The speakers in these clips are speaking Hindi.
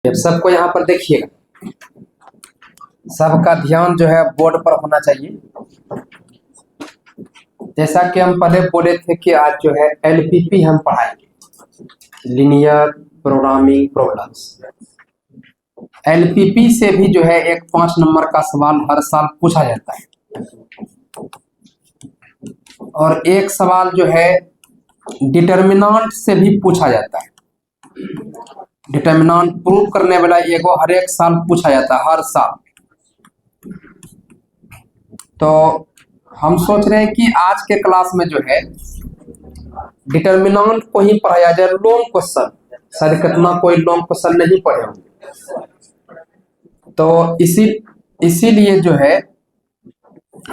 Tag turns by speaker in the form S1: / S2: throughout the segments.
S1: अब सबको यहाँ पर देखिएगा, सबका ध्यान जो है बोर्ड पर होना चाहिए। जैसा कि हम पहले बोले थे कि आज जो है एलपीपी हम पढ़ाएंगे, लीनियर प्रोग्रामिंग प्रॉब्लम्स। एलपीपी से भी जो है एक 5 नंबर का सवाल हर साल पूछा जाता है, और एक सवाल जो है डिटर्मिनेंट से भी पूछा जाता है। डिटर्मिनेंट प्रूव करने वाला एगो हर एक साल पूछा जाता है, हर साल। तो हम सोच रहे हैं कि आज के क्लास में जो है डिटर्मिनेंट को ही पढ़ाया जाए, लॉन्ग क्वेश्चन। शायद कितना कोई लॉन्ग क्वेश्चन नहीं पढ़े होंगे, तो इसीलिए जो है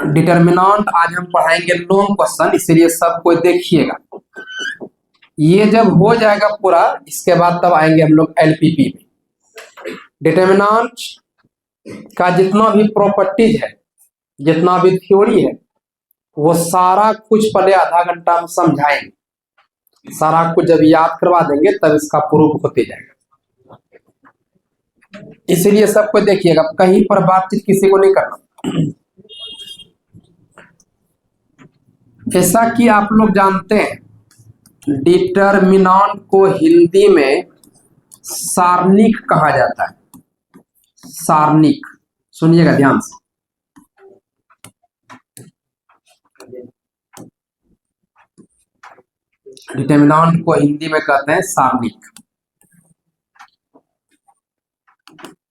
S1: डिटर्मिनेंट आज हम पढ़ाएंगे लॉन्ग क्वेश्चन, इसीलिए सब कोई देखिएगा। ये जब हो जाएगा पूरा, इसके बाद तब आएंगे हम लोग एलपीपी में। डिटर्मिनेंट का जितना भी प्रॉपर्टीज है, जितना भी थ्योरी है, वो सारा कुछ पहले आधा घंटा में समझाएंगे। सारा कुछ जब याद करवा देंगे तब इसका प्रूफ होते जाएगा। इसीलिए सबको देखिएगा, कहीं पर बातचीत किसी को नहीं करना। जैसा कि आप लोग जानते हैं, डिटर्मिनेंट को हिंदी में सारणिक कहा जाता है। सारणिक, सुनिएगा ध्यान से। डिटर्मिनेंट को हिंदी में कहते हैं सारणिक।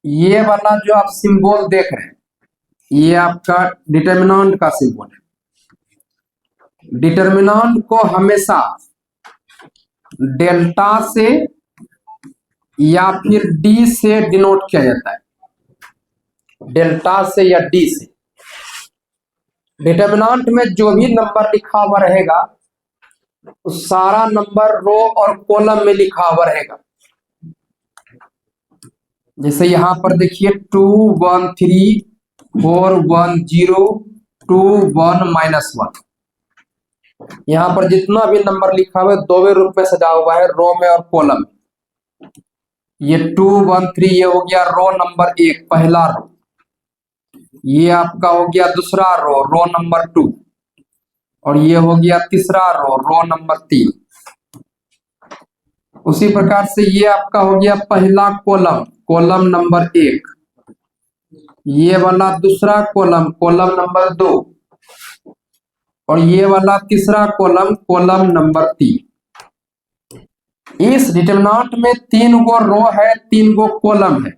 S1: ये वाला जो आप सिंबल देख रहे हैं, ये आपका डिटर्मिनेंट का सिंबल है। डिटर्मिनेंट को हमेशा डेल्टा से या फिर डी से डिनोट किया जाता है। डेल्टा से या डी से। डिटर्मिनेंट में जो भी नंबर लिखा हुआ रहेगा, उस सारा नंबर रो और कॉलम में लिखा हुआ रहेगा। जैसे यहां पर देखिए 2 1 3 4 1 0 2 1 -1। यहां पर जितना भी नंबर लिखा हुआ है दोवे रूप में सजा हुआ है, रो में और कॉलम में। ये 2 1 3 ये हो गया रो नंबर 1, पहला रो। ये आपका हो गया दूसरा रो, रो नंबर 2। और ये हो गया तीसरा रो, रो नंबर 3। उसी प्रकार से ये आपका हो गया पहला कॉलम, कॉलम नंबर 1। ये वाला दूसरा कॉलम, कॉलम नंबर 2। और ये वाला तीसरा कॉलम, कॉलम नंबर 3। इस डिटर्मिनेंट में 3 गो रो है, 3 गो कॉलम है।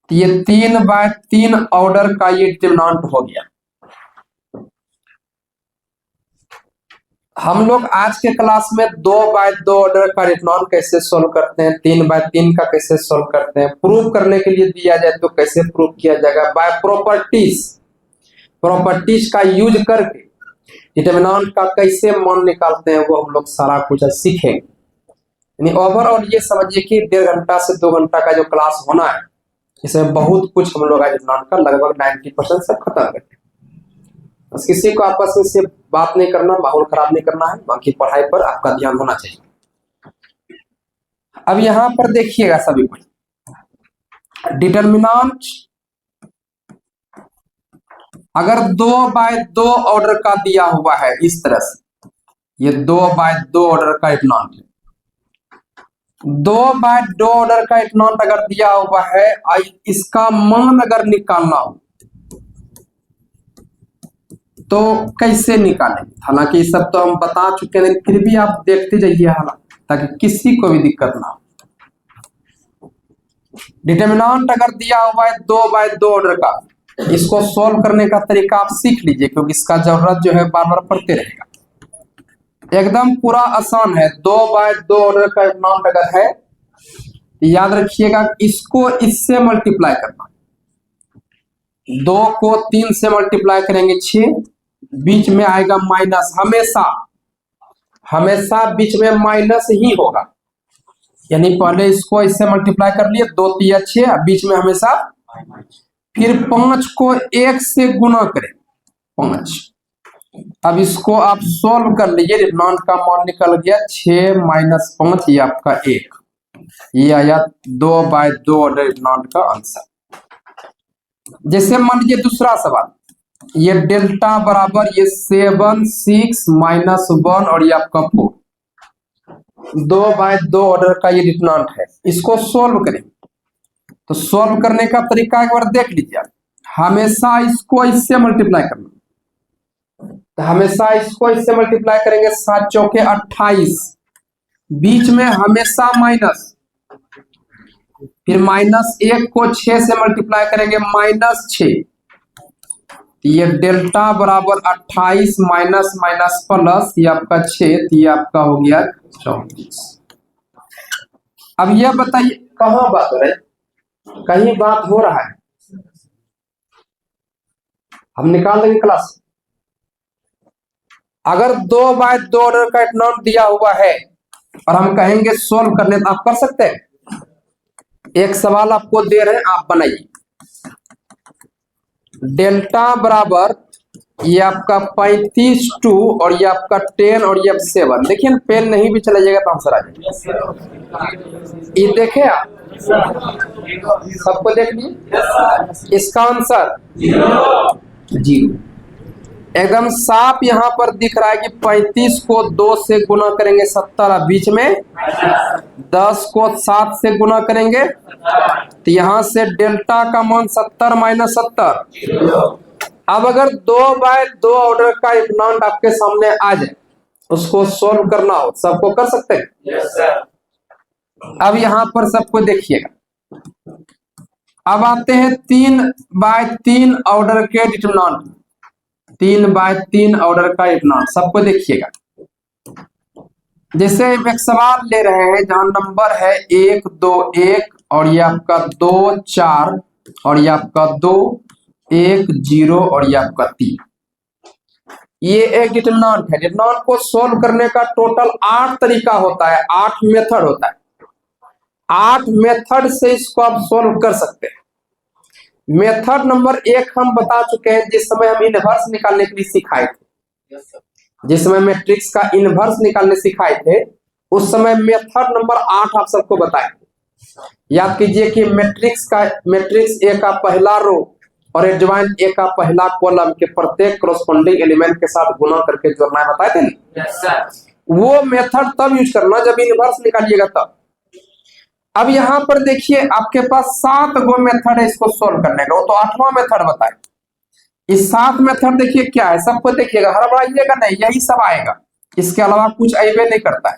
S1: ये 3 बाय 3 ऑर्डर का ये डिटर्मिनेंट हो गया। हम लोग आज के क्लास में 2 बाय 2 ऑर्डर का डिटर्मिनेंट कैसे सोल्व करते हैं, 3 बाय 3 का कैसे सोल्व करते हैं, प्रूव करने के लिए दिया जाए तो कैसे प्रूव किया जाएगा, बाय प्रॉपर्टीज। प्रॉपर्टीज का यूज करके डिटर्मिनेंट का कैसे मान निकालते हैं, वो हम लोग सारा कुछ सीखेंगे। यानी ओवरऑल ये समझिए कि 1.5 घंटा से 2 घंटा का जो क्लास होना है, इसमें बहुत कुछ हम लोग डिटर्मिनेंट का लगभग 90% सब खत्म करते हैं। बस किसी को आपस में से बात नहीं करना, माहौल खराब नहीं करना है, बाकी पढ़ाई पर आपका ध्यान होना चाहिए। अब यहां पर देखिएगा सभी कुछ, डिटर्मिनेंट अगर 2 बाय 2 ऑर्डर का दिया हुआ है इस तरह से, ये 2 बाय 2 ऑर्डर का डिटर्मिनेंट है। 2 बाय 2 ऑर्डर का डिटर्मिनेंट अगर दिया हुआ है, इसका मान अगर निकालना हो तो कैसे निकालेंगे। हालांकि सब तो हम बता चुके हैं, फिर भी आप देखते जाइए ताकि किसी को भी दिक्कत ना हो। डिटर्मिनेंट अगर दिया हुआ है 2 बाय 2 ऑर्डर का, इसको सोल्व करने का तरीका आप सीख लीजिए, क्योंकि इसका जरूरत जो है बार बार पढ़ते रहेगा। एकदम पूरा आसान है। 2 बाय 2 ऑर्डर का डिटर्मिनेंट अगर है, याद रखिएगा इसको इससे मल्टीप्लाई करना। 2 को 3 से मल्टीप्लाई करेंगे 6, बीच में आएगा माइनस। हमेशा बीच में माइनस ही होगा। यानी पहले इसको इससे मल्टीप्लाई कर लिए, 2 3 6, बीच में हमेशा। फिर 5 को 1 से गुना करें, 5। अब इसको आप सोल्व कर लीजिए, डिटर्मिनेंट का मान निकल गया 6 - 5, ये आपका 1। ये आया 2/2 ऑर्डर रेडियन का आंसर। जैसे मान लीजिए दूसरा सवाल, ये डेल्टा बराबर ये 7 6 -1 और ये आपका 4, 2/2 ऑर्डर का ये डिटरमिनेंट है। इसको सोल्व करें तो सोल्व करने का तरीका एक बार देख लीजिए आप। हमेशा इसको इससे मल्टीप्लाई करना, तो हमेशा इसको इससे मल्टीप्लाई करेंगे, 7 चौके 28, बीच में हमेशा माइनस, फिर -1 को 6 से मल्टीप्लाई करेंगे, -6। ये डेल्टा बराबर 28 माइनस माइनस प्लस, ये आपका 6, ये आपका हो गया 34। अब यह बताइए कहां बात हो रही है, कहीं बात हो रहा है, हम निकाल देंगे क्लास। अगर 2/2 ऑर्डर का डिटरमिनेंट दिया हुआ है और हम कहेंगे सोल्व करने, तो आप कर सकते हैं। एक सवाल आपको दे रहे हैं, आप बनाइए। डेल्टा बराबर ये आपका 35 और ये आपका 10 और ये 7। देखिए ना, पेन नहीं भी चला जाएगा तो आंसर आ जाएगा। ये देखे आप, सबको देख लीजिए, इसका आंसर 0 एकदम साफ यहाँ पर दिख रहा है कि 35 को 2 से गुना करेंगे 70, बीच में 10 को 7 से गुना करेंगे, तो यहां से डेल्टा का मान 70 माइनस 70। अब अगर 2/2 ऑर्डर का डिटरमिनेंट आपके सामने आ जाए, उसको सोल्व करना हो, सबको कर सकते हैं।
S2: Yes sir.
S1: अब यहां पर सबको देखिएगा, अब आते हैं 3/3 ऑर्डर के डिटरमिनेंट, 3/3 ऑर्डर का डिटरमिनेंट, सबको देखिएगा। जैसे एक सवाल ले रहे हैं जहां नंबर है 1 2 1 और ये आपका 2 4 और ये आपका 2 1 0 और ये आपका 3, ये एक डिटरमिनेंट है। डिटरमिनेंट को सोल्व करने का टोटल 8 तरीका होता है, 8 मेथड होता है। 8 मेथड से इसको आप सोल्व कर सकते हैं। मेथड नंबर 1 हम बता चुके हैं, जिस समय हम इनवर्स निकालने के लिए सिखाए थे, जिस समय मैट्रिक्स का इनवर्स निकालने सिखाए थे, उस समय मेथड नंबर 8 आप सबको बताए थे। याद कीजिए कि मैट्रिक्स ए का पहला रो और एडजॉइंट ए का पहला कॉलम के प्रत्येक कॉरस्पॉन्डिंग एलिमेंट के साथ गुना करके जोड़ना है, बताए थे ना। वो मेथड तब यूज करना जब इनवर्स निकालिएगा तब। अब यहां पर देखिए आपके पास 7 गो मेथड है इसको सोल्व करने का, वो तो 8वां मेथड बताए। इस 7 मेथड देखिए क्या है, सबको देखिएगा, हड़बड़ाइएगा नहीं, यही सब आएगा, इसके अलावा कुछ अइबे नहीं करता है।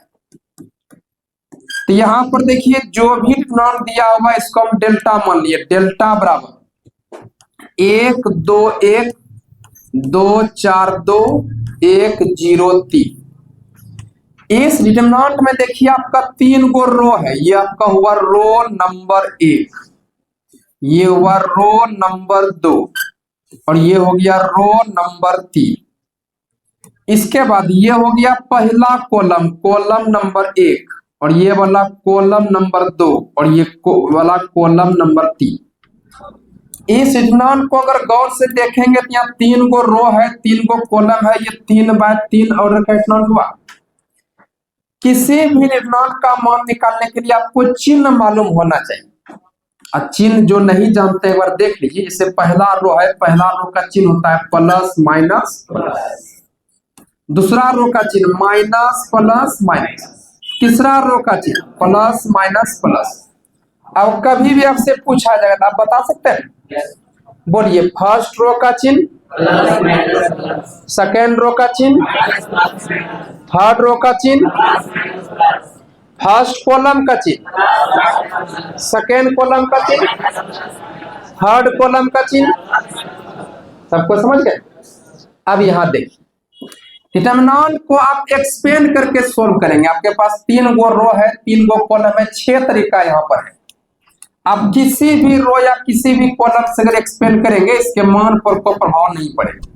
S1: तो यहां पर देखिए जो भी डिटरमिनेंट दिया होगा इसको हम डेल्टा मान लिए। डेल्टा बराबर 1 2 1 2 4 2 1 0 3। इस डिटरमिनेंट में देखिए आपका 3 गो रो है, ये आपका हुआ रो नंबर 1, ये हुआ रो नंबर 2 और ये हो गया रो नंबर 3। इसके बाद ये हो गया पहला कॉलम, कॉलम नंबर 1 और ये वाला कॉलम नंबर 2 और ये वाला कॉलम नंबर 3। इस डिटरमिनेंट को अगर गौर से देखेंगे तो यहाँ 3 गो रो है, 3 गो कॉलम है, ये 3/3 ऑर्डर का डिटरमिनेंट हुआ। किसी भी डिटरमिनेंट का मान निकालने के लिए आपको चिन्ह मालूम होना चाहिए, और चिन्ह जो नहीं जानते एक बार देख लीजिए। जैसे पहला रो है, पहला रो का चिन्ह होता है प्लस माइनस, दूसरा रो का चिन्ह माइनस प्लस माइनस, तीसरा रो का चिन्ह प्लस माइनस प्लस। अब कभी भी आपसे पूछा जाएगा तो आप बता सकते हैं, बोलिए। फर्स्ट रो का चिन्ह, सेकेंड रो का चिन्ह, थर्ड रो का चिन्ह, फर्स्ट कॉलम का चिन्ह, सेकेंड कॉलम का चिन्ह, थर्ड कॉलम का चिन्ह। सबको समझ गए। अब यहां देखिए, डिटरमिनेंट को आप एक्सपेंड करके सोल्व करेंगे। आपके पास 3 गो रो है, 3 गो कॉलम है, 6 तरीका यहाँ पर है। आप किसी भी रो या किसी भी कॉलम से अगर एक्सपेंड करेंगे, इसके मान पर कोई प्रभाव नहीं पड़ेगा।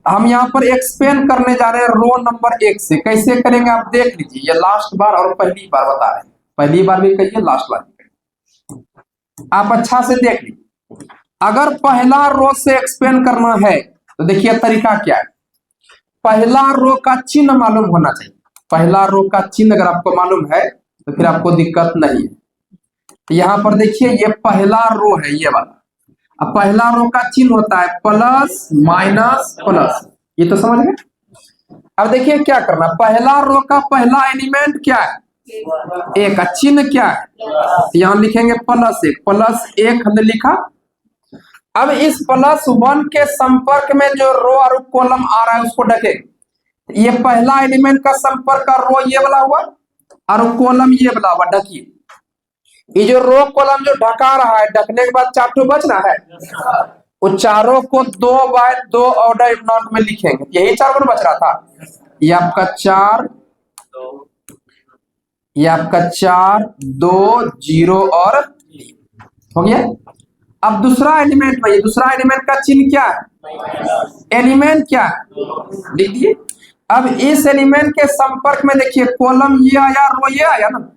S1: हम यहाँ पर एक्सपेंड करने जा रहे हैं रो नंबर 1 से। कैसे करेंगे आप देख लीजिए, ये लास्ट बार और पहली बार बता रहे हैं, पहली बार भी कहिए, लास्ट बार भी कहिए, आप अच्छा से देख लीजिए। अगर पहला रो से एक्सपेंड करना है तो देखिए तरीका क्या है। पहला रो का चिन्ह मालूम होना चाहिए, पहला रो का चिन्ह अगर आपको मालूम है तो फिर आपको दिक्कत नहीं है। तो यहाँ पर देखिए ये पहला रो है ये वाला। अब पहला रो का चिन्ह होता है प्लस माइनस प्लस, ये तो समझ गए। अब देखिए क्या करना, पहला रो का पहला एलिमेंट क्या है, एक, चिन्ह क्या है, तो यहाँ लिखेंगे प्लस एक, प्लस एक हमने लिखा। अब इस प्लस वन के संपर्क में जो रो और कॉलम आ रहा है उसको ढके। ये पहला एलिमेंट का संपर्क का रो ये वाला हुआ और कॉलम ये वाला हुआ, ढकिए। ये जो रो कॉलम जो ढका रहा है, ढकने के बाद चार बचना है, वो चारों को 2x2 ऑर्डर नॉट में लिखेंगे, यही चार बच रहा था। ये आपका 4, ये आपका 4 2 0 और 3 हो गया। अब दूसरा एलिमेंट में, दूसरा एलिमेंट का चिन्ह क्या है, एलिमेंट क्या है, लिख दिए। अब इस एलिमेंट के संपर्क में देखिए कॉलम ये आया, रो ये आया ना,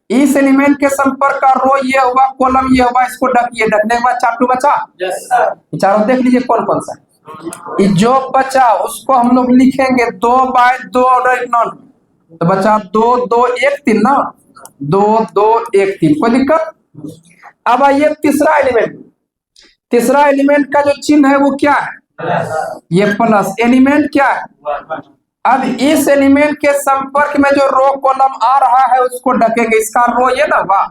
S1: इस एलिमेंट के संपर्क का रो ये हुआ, कॉलम ये हुआ, इसको ढकिए। ढकने के बाद चार बचा, चारों देख लीजिए कौन कौन सा है। जो बचा उसको हम लोग लिखेंगे 2x2 ऑर्डर नॉट, तो बचा 2 2 1 3 ना, 2 2 1 3, कोई दिक्कत। अब आइए तीसरा एलिमेंट, तीसरा एलिमेंट का जो चिन्ह है वो क्या है, ये प्लस, एलिमेंट क्या है। अब इस एलिमेंट के संपर्क में जो रो कॉलम आ रहा है उसको ढकेंगे, इसका रो ये ना हुआ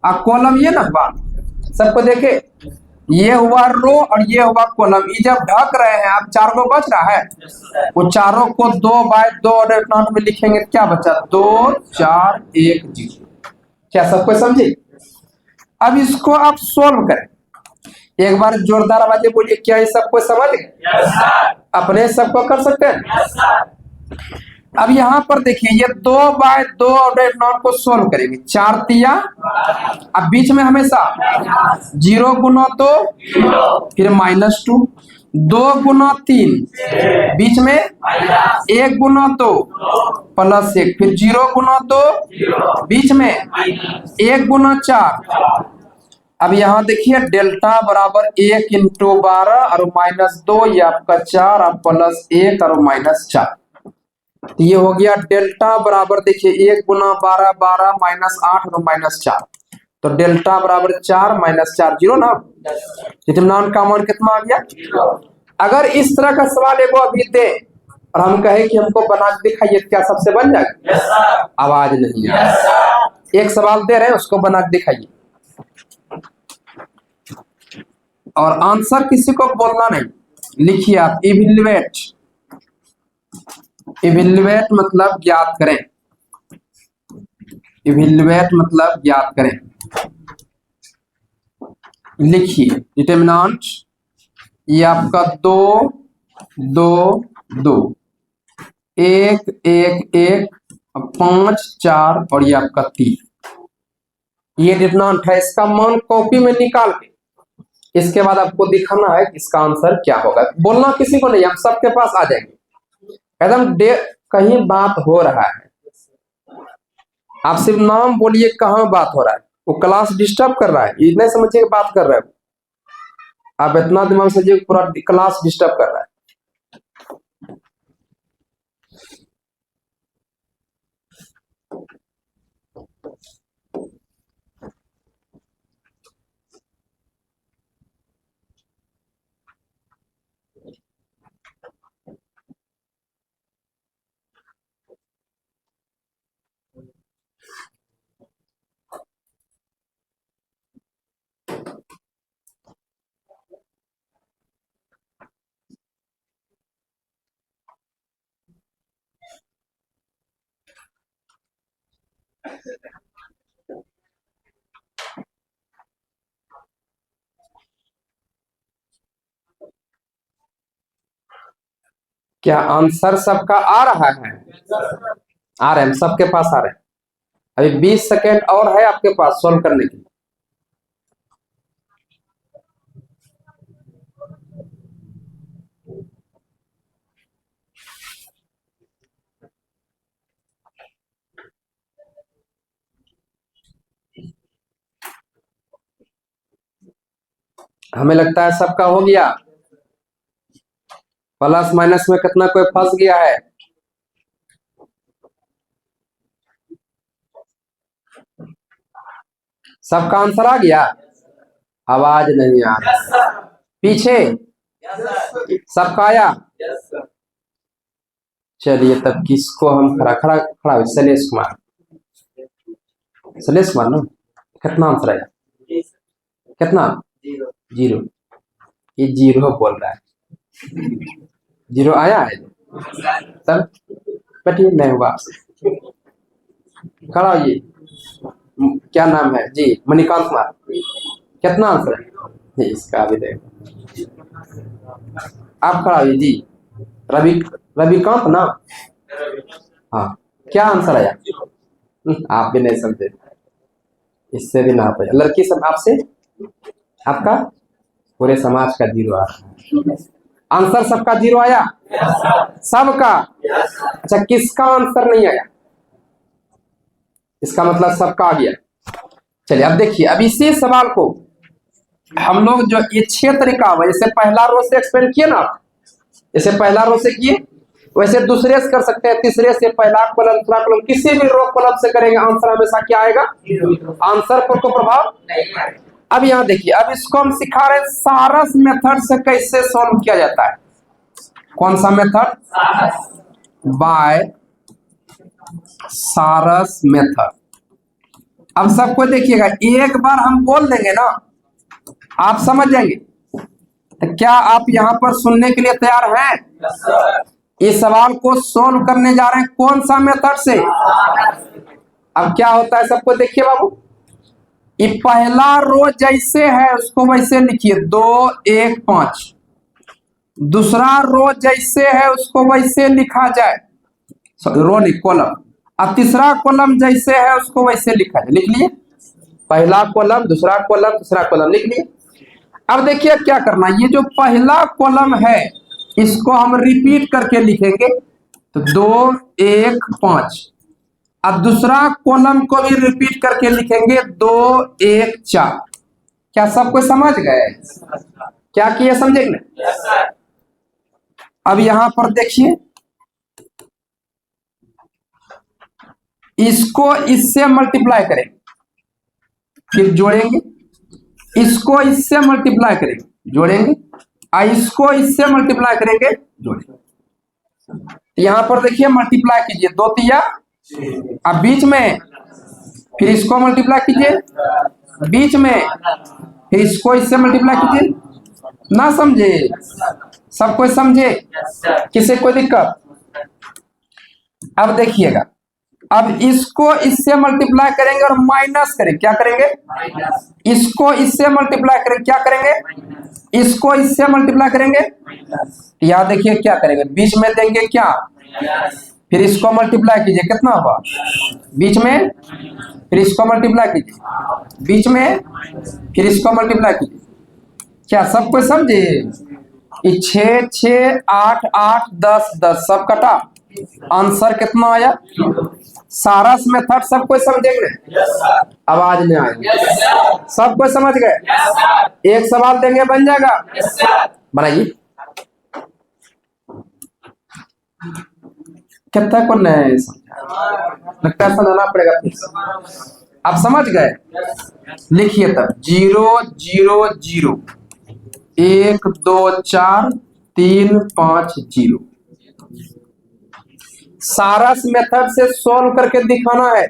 S1: और कॉलम ये ना हुआ, सबको देखे, ये हुआ रो और ये हुआ कॉलम। ये जब ढक रहे हैं, अब चार को बच रहा है, वो चारों को 2x2 ऑर्डर नॉट में लिखेंगे, क्या बचा, 2 4 1 0। क्या सबको समझे। अब इसको आप सोल्व करें, एक बार जोरदार आवाज में बोलिए, क्या ये सबको समझ गए, अपने सबको कर सकते हैं। अब यहाँ पर देखिए ये 2x2 ऑर्डर नॉट को सोल्व करेंगे, 4 तिया, अब बीच में हमेशा 0 गुना 2, फिर -2, 2 गुना 3, बीच में 1 गुना 2 +1, फिर 0 गुना 2, बीच में 1 गुना 4। अब यहाँ देखिए डेल्टा बराबर 1 इंटू 12 और -2, ये आपका 4 और +1 और -4, तो ये हो गया डेल्टा बराबर, देखिए 1 गुना 12 12 -8 और -4, तो डेल्टा बराबर 4 -4 0 ना, डिटरमिनेंट का मान कितना आ गया। अगर इस तरह का सवाल एगो अभी दे और हम कहे कि हमको बना के दिखाइए, क्या सबसे बन जाएगा, आवाज नहीं है। एक सवाल दे रहे हैं उसको बना के दिखाइए, और आंसर किसी को बोलना नहीं, लिखिए आप इवेल्युएट, इवेल्युएट मतलब ज्ञात करें, इवेल्युएट मतलब ज्ञात करें। लिखिए डिटरमिनेंट, ये आपका 2 2 2 1 1 1 5 4 और ये आपका 3, ये डिटरमिनेंट है। इसका मान कॉपी में निकाल के इसके बाद आपको दिखाना है कि इसका आंसर क्या होगा। बोलना किसी को नहीं, हम सबके पास आ जाएंगे एकदम। कहीं बात हो रहा है, आप सिर्फ नाम बोलिए कहाँ बात हो रहा है, वो क्लास डिस्टर्ब कर रहा है, इतने समझिए बात कर रहे हो आप, इतना दिमाग समझिए पूरा क्लास डिस्टर्ब कर रहा है। क्या आंसर सबका आ रहा है, आ रहे हैं, सबके पास आ रहे हैं। अभी 20 सेकेंड और है आपके पास सोल्व करने के लिए। हमें लगता है सबका हो गया, प्लस माइनस में कितना कोई फंस गया है। सबका आंसर आ गया? आवाज नहीं आ रहा। पीछे सबका आया? चलिए तब किसको हम खड़ा खड़ा खड़ा हुए? शैलेश कुमार। शैलेश कुमार ना? कितना आंसर आया? कितना? 0। ये 0 बोल रहा है। 0 आया है? तब बैठिए, मैं हुआ खड़ा होइए। क्या नाम है जी? मणिकांत कुमार। कितना आंसर है? इसका भी देखो। आप खड़ा होइए जी। रविकांत ना? हाँ, क्या आंसर आया? आप भी नहीं समझे, इससे भी ना पाए। लड़की सब आपसे, आपका पूरे समाज का 0 आ रहा है। आंसर सबका 0 आया? सबका? अच्छा, किसका आंसर नहीं आया? इसका मतलब सबका आ गया। चलिए अब देखिए, अब इसी सवाल को हम लोग जो ये 6 तरीका हुआ, जैसे पहला रो से एक्सपेंड किए ना, जैसे पहला रो से किए, वैसे दूसरे से कर सकते हैं, तीसरे से, पहला कॉलम दूसरा कॉलम, किसी भी रो कॉलम से करेंगे, आंसर हमेशा क्या आएगा? आंसर पर कोई प्रभाव नहीं आएगा। अब यहाँ देखिए, अब इसको हम सिखा रहे हैं सारस मेथड से कैसे सॉल्व किया जाता है। कौन सा मेथड? बाय सारस मेथड। अब सबको देखिएगा, एक बार हम बोल देंगे ना, आप समझ जाएंगे। तो क्या आप यहाँ पर सुनने के लिए तैयार हैं? इस सवाल को सोल्व करने जा रहे हैं कौन सा मेथड से? अब क्या होता है सबको देखिए बाबू, ये पहला रो जैसे है उसको वैसे लिखिए, 2 1 5। दूसरा रो जैसे है उसको वैसे लिखा जाए, रो नहीं कॉलम। अब तीसरा कॉलम जैसे है उसको वैसे लिखा जाए। लिख लिए? पहला कॉलम, दूसरा कॉलम, तीसरा कॉलम, लिख लिए। अब देखिए क्या करना, ये जो पहला कॉलम है इसको हम रिपीट करके लिखेंगे, तो 2 1 5। अब दूसरा कॉलम को भी रिपीट करके लिखेंगे, 2 1 4। क्या सबको समझ गए? क्या किए, समझे ना? अब यहां पर देखिए, इसको इससे मल्टीप्लाई करेंगे, फिर जोड़ेंगे, इसको इससे मल्टीप्लाई करेंगे, जोड़ेंगे, इसको इससे मल्टीप्लाई करेंगे, जोड़ेंगे। यहां पर देखिए मल्टीप्लाई कीजिए, 2 तिया, अब बीच में, फिर इसको मल्टीप्लाई कीजिए, बीच में, फिर इसको इससे मल्टीप्लाई कीजिए। ना समझे? सब कोई समझे? किसे कोई दिक्कत? अब देखिएगा, अब इसको इससे मल्टीप्लाई करेंगे और माइनस करेंगे, क्या करेंगे? इसको इससे मल्टीप्लाई करेंगे, क्या करेंगे? इसको इससे मल्टीप्लाई करेंगे। यहां देखिए क्या करेंगे, बीच में देंगे क्या, फिर इसको मल्टीप्लाई कीजिए, कितना हुआ बीच में, फिर इसको मल्टीप्लाई कीजिए बीच में, फिर इसको मल्टीप्लाई कीजिए। क्या सबको समझे? 6 6 8 8 10 10 सब कटा, आंसर कितना आया? सारस मेथड सबको समझेंगे? आवाज नहीं आई। सबको समझ गए? एक सवाल देंगे, बन जाएगा? बनाइए। कितना को नहीं समझा, लगता है समझाना पड़ेगा। आप समझ गए? लिखिए तब, 0 0 0 1 2 4 3 5 0। सारस मेथड से सॉल्व करके दिखाना है।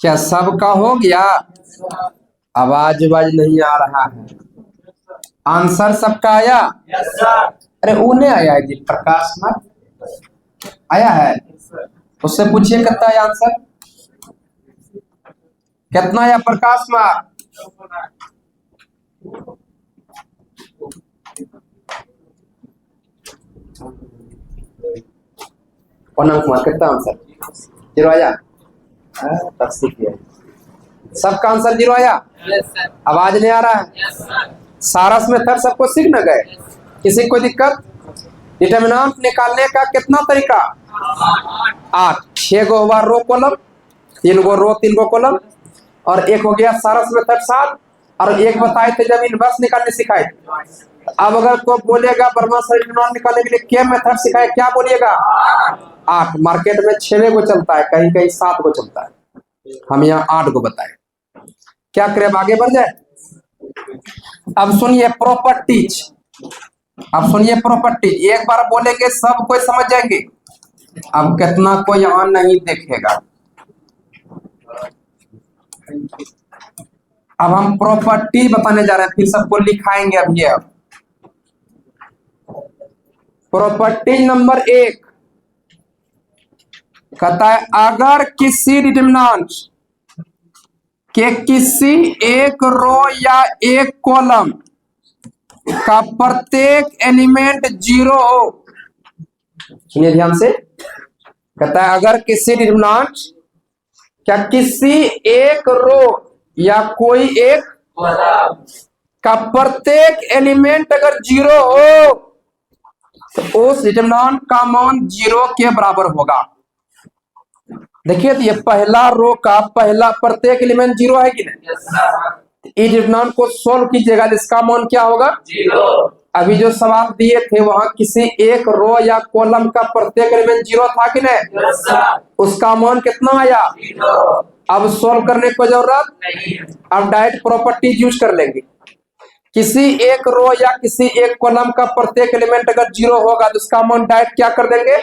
S1: क्या सबका हो गया? आवाज नहीं आ रहा है। आंसर सबका आया? अरे उन्हें आया है जी, प्रकाश में आया है, उससे पूछिए कितना है आंसर, कितना आया प्रकाश में। पूनम कुमार कितना आंसर, 0 आया। सबका आंसर 0 आया। आवाज नहीं आ रहा है। सारस मेथड सबको सीख न गए, किसी को दिक्कत। डिटर्मिनेंट निकालने का कितना तरीका, 8। 6 गो हुआ रो कॉलम, 3 गो रो 3 गो कॉलम, और एक हो गया सारस मेथड 7, और एक बताए थे जब इनवर्स निकालने सिखाए थे। अब अगर कोई बोलेगा वर्मा से डिटर्मिनेंट निकालने के लिए क्या मेथड सिखाए, क्या बोलिएगा, 8। मार्केट में 6 गो चलता है, कहीं कहीं 7 गो चलता है, हम यहाँ 8 गो बताए। क्या करें, आगे बढ़ जाए। अब सुनिए प्रॉपर्टीज, अब सुनिए प्रॉपर्टीज, एक बार बोलेंगे सब कोई समझ जाएंगे। अब कितना कोई यहाँ नहीं देखेगा। अब हम प्रॉपर्टी बताने जा रहे हैं, फिर सबको लिखाएंगे अभी। अब प्रॉपर्टी नंबर 1 कहता है अगर किसी डिटर्मिनेंट के किसी एक रो या एक कॉलम का प्रत्येक एलिमेंट 0 हो, सुनिए ध्यान से, कहता है अगर किसी डिटर्मिनेंट क्या किसी एक रो या कोई एक का प्रत्येक एलिमेंट अगर 0 हो तो उस डिटर्मिनेंट का मान 0 के बराबर होगा। देखिए तो ये पहला रो का पहला प्रत्येक एलिमेंट 0 है कि नहीं, इस डिटर्मिनेंट को सोल्व कीजिएगा, इसका मान क्या होगा, 0। अभी जो सवाल दिए थे वहां किसी एक रो या कॉलम का प्रत्येक एलिमेंट 0 था कि नहीं, उसका मान कितना आया, 0। अब सोल्व करने की जरूरत नहीं, अब डायरेक्ट प्रॉपर्टी यूज कर लेंगे। किसी एक रो या किसी एक कॉलम का प्रत्येक एलिमेंट अगर 0 होगा तो उसका मान डायरेक्ट क्या कर देंगे।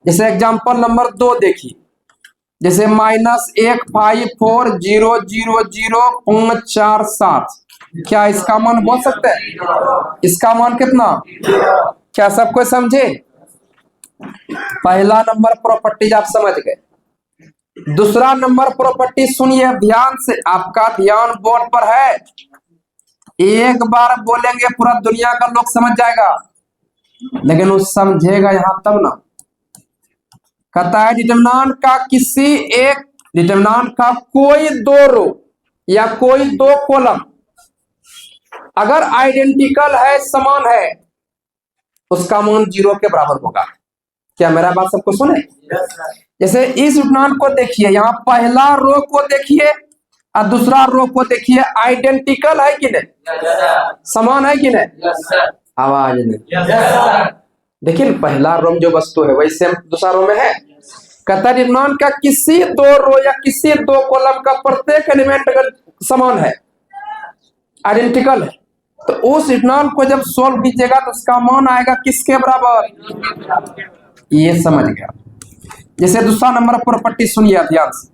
S1: जैसे एग्जांपल नंबर 2 देखिए, जैसे -1 5 4 0 0 0 5 4 7, क्या इसका मान बोल सकते हैं, इसका मान कितना, क्या सबको समझे। पहला नंबर प्रॉपर्टी आप समझ गए। दूसरा नंबर प्रॉपर्टी सुनिए ध्यान से, आपका ध्यान बोर्ड पर है, एक बार बोलेंगे पूरा दुनिया का लोग समझ जाएगा, लेकिन वो समझेगा यहां तब ना। कहता है डिटर्मिनेंट का किसी एक डिटर्मिनेंट का कोई 2 रो या कोई 2 कॉलम अगर आइडेंटिकल है, समान है, उसका मान 0 के बराबर होगा। क्या मेरा बात सबको सुने। जैसे इस डिटर्मिनेंट को देखिए, यहाँ पहला रो को देखिए और दूसरा रो को देखिए, आइडेंटिकल है कि नहीं, समान है कि नहीं, आवाज नहीं। देखिए पहला रो में जो वस्तु है वही सेम दूसरा रो में है। कहता है डिटर्मिनेंट का किसी 2 रो या किसी 2 कॉलम का प्रत्येक एलिमेंट अगर समान है, आइडेंटिकल है, तो उस डिटर्मिनेंट को जब सोल्व कीजिएगा तो उसका मान आएगा किसके बराबर, ये समझ गया। जैसे दूसरा नंबर प्रॉपर्टी सुनिए ध्यान से,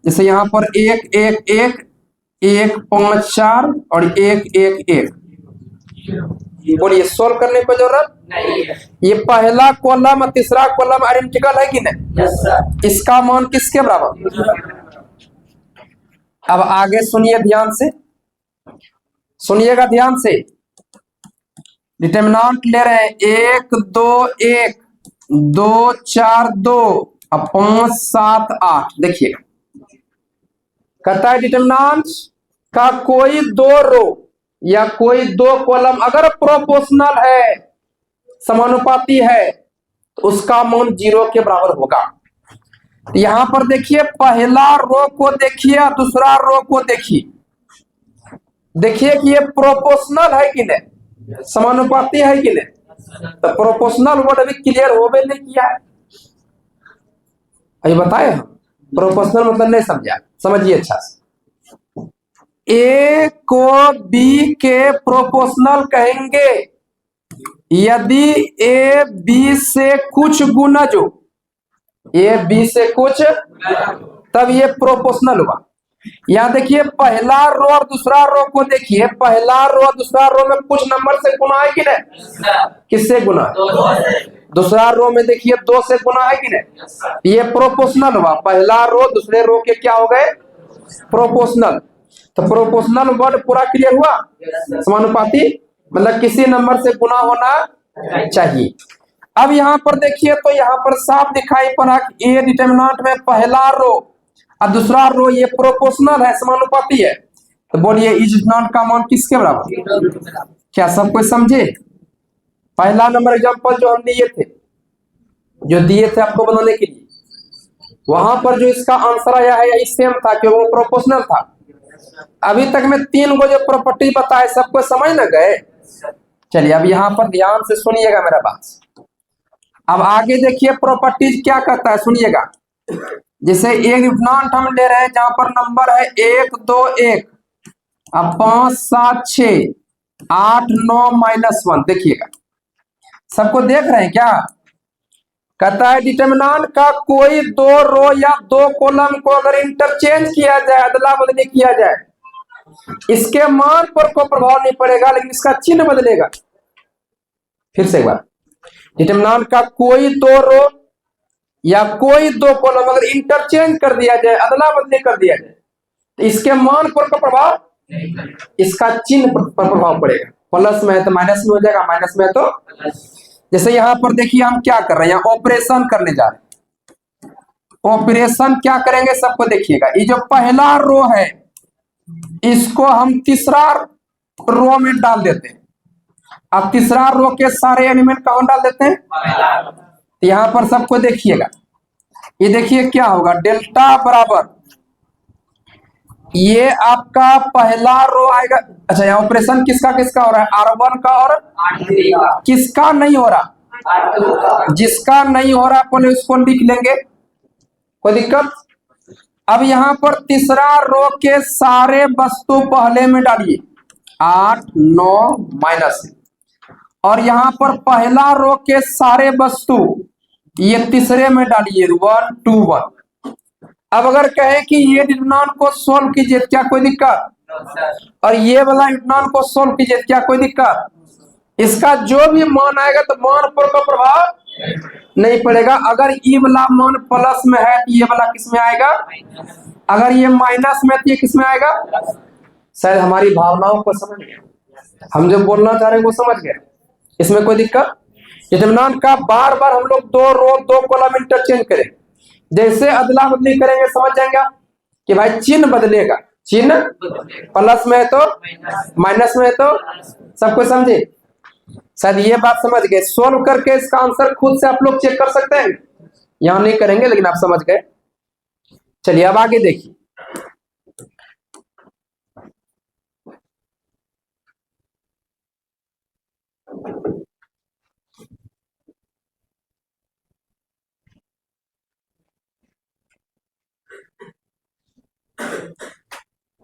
S1: जैसे यहाँ पर 1 1 1 1 5 4 और 1 1 1, बोलिए सोल्व करने की जरूरत नहीं है। ये पहला कॉलम और तीसरा कॉलम आइडेंटिकल है कि नहीं, इसका मान किसके बराबर। अब आगे सुनिए ध्यान से, सुनिएगा ध्यान से, डिटर्मिनेंट ले रहे हैं 1 2 1 2 4 2 और 5 7 8। देखिएगा कहता है डिटर्मिनेंट का कोई 2 रो या कोई 2 कॉलम अगर प्रोपोर्शनल है, समानुपाती है, तो उसका मान 0 के बराबर होगा। यहां पर देखिए पहला रो को देखिए और दूसरा रो को देखिए, देखिए कि ये प्रोपोर्शनल है कि नहीं, समानुपाती है कि नहीं। तो प्रोपोर्शनल वर्ड अभी क्लियर होवे नहीं किया, अभी बताए हम प्रोपोर्शनल मतलब नहीं समझा, समझिए अच्छा से। ए को बी के प्रोपोर्शनल कहेंगे यदि ए बी से कुछ गुणज हो, ए बी से कुछ, तब ये प्रोपोर्शनल हुआ। यहाँ देखिए पहला रो और दूसरा रो को देखिए, पहला रो और दूसरा रो में कुछ नंबर से गुना है कि नहीं? किससे गुना है? दूसरा रो में देखिए 2 से गुना है कि नहीं? ये प्रोपोर्शनल हुआ, पहला रो दूसरे रो के क्या हो गए? प्रोपोर्शनल। तो प्रोपोर्शनल वर्ड पूरा क्लियर हुआ? समानुपाती मतलब किसी नंबर से गुना होना चाहिए। अब यहाँ पर देखिए तो यहाँ पर साफ दिखाई पड़ा कि ए डिटरमिनेंट में पहला रो और दूसरा रो ये प्रोपोर्शनल है, समानुपाती है। तो बोलिए इस डिटरमिनेंट का मान किसके बराबर? क्या सब कोई समझे? पहला नंबर एग्जांपल जो हम दिए थे, जो दिए थे आपको बनाने के लिए, वहां पर जो इसका आंसर आया है यही सेम था कि वो प्रोपोर्शनल था। अभी तक में 3 गो जो प्रॉपर्टी बताए सबको समझ न गए? चलिए अब यहाँ पर ध्यान से सुनिएगा मेरा बात। अब आगे देखिए प्रॉपर्टीज क्या कहता है, सुनिएगा। जैसे एक डिटरमिनेंट हम ले रहे हैं जहां पर नंबर है 1 2 1, अब 5 7 6 8 9 -1। देखिएगा सबको देख रहे हैं क्या? कहता है डिटरमिनेंट का कोई 2 रो या 2 कॉलम को अगर इंटरचेंज किया जाए, अदला बदली किया जाए, इसके मान पर कोई प्रभाव नहीं पड़ेगा लेकिन इसका चिन्ह बदलेगा। फिर से एक बार, डिटरमिनेंट का कोई 2 रो या कोई 2 कॉलम अगर इंटरचेंज कर दिया जाए, अदला बदली कर दिया जाए, तो इसके मान पर कोई प्रभाव, इसका चिन्ह पर प्रभाव पड़ेगा। प्लस में है तो माइनस में हो जाएगा, माइनस में है तो। जैसे यहां पर देखिए हम क्या कर रहे हैं, ऑपरेशन करने जा रहे हैं। ऑपरेशन क्या करेंगे सबको देखिएगा। ये जो पहला रो है इसको हम तीसरा रो में डाल देते हैं। अब तीसरा रो के सारे एलिमेंट कहां डाल देते हैं? तो यहां पर सबको देखिएगा, ये देखिए क्या होगा, डेल्टा बराबर ये आपका पहला रो आएगा। अच्छा यहाँ ऑपरेशन किसका किसका हो रहा है? R1 का और किसका नहीं हो रहा? जिसका नहीं हो रहा पहले उसको लिख लेंगे, कोई दिक्कत? अब यहाँ पर तीसरा रो के सारे वस्तु पहले में डालिए, 8 9 -1, और यहाँ पर पहला रो के सारे वस्तु ये तीसरे में डालिए, 1 2 1। अब अगर कहे कि ये डिटरमिनेंट को सोल्व कीजिए, क्या कोई दिक्कत? और ये वाला डिटरमिनेंट को सोल्व कीजिए, क्या कोई दिक्कत? इसका जो भी मान आएगा तो मान पर कोई प्रभाव नहीं पड़ेगा। अगर ये वाला मान प्लस में है तो ये वाला किस में आएगा? अगर ये माइनस में तो ये किस में आएगा? शायद हमारी भावनाओं को समझ गए, हम जो बोलना चाह रहे हैं वो समझ गए, इसमें कोई दिक्कत? डिटरमिनेंट का बार बार हम लोग 2 रो 2 कॉलम इंटरचेंज करें, जैसे अदला बदली करेंगे समझ जाएंगे कि भाई चिन्ह बदलेगा, चिन्ह प्लस में है तो माइनस में है तो। सबको समझे? शायद ये बात समझ गए। सोल्व करके इसका आंसर खुद से आप लोग चेक कर सकते हैं, यहां नहीं करेंगे लेकिन आप समझ गए। चलिए अब आगे देखिए।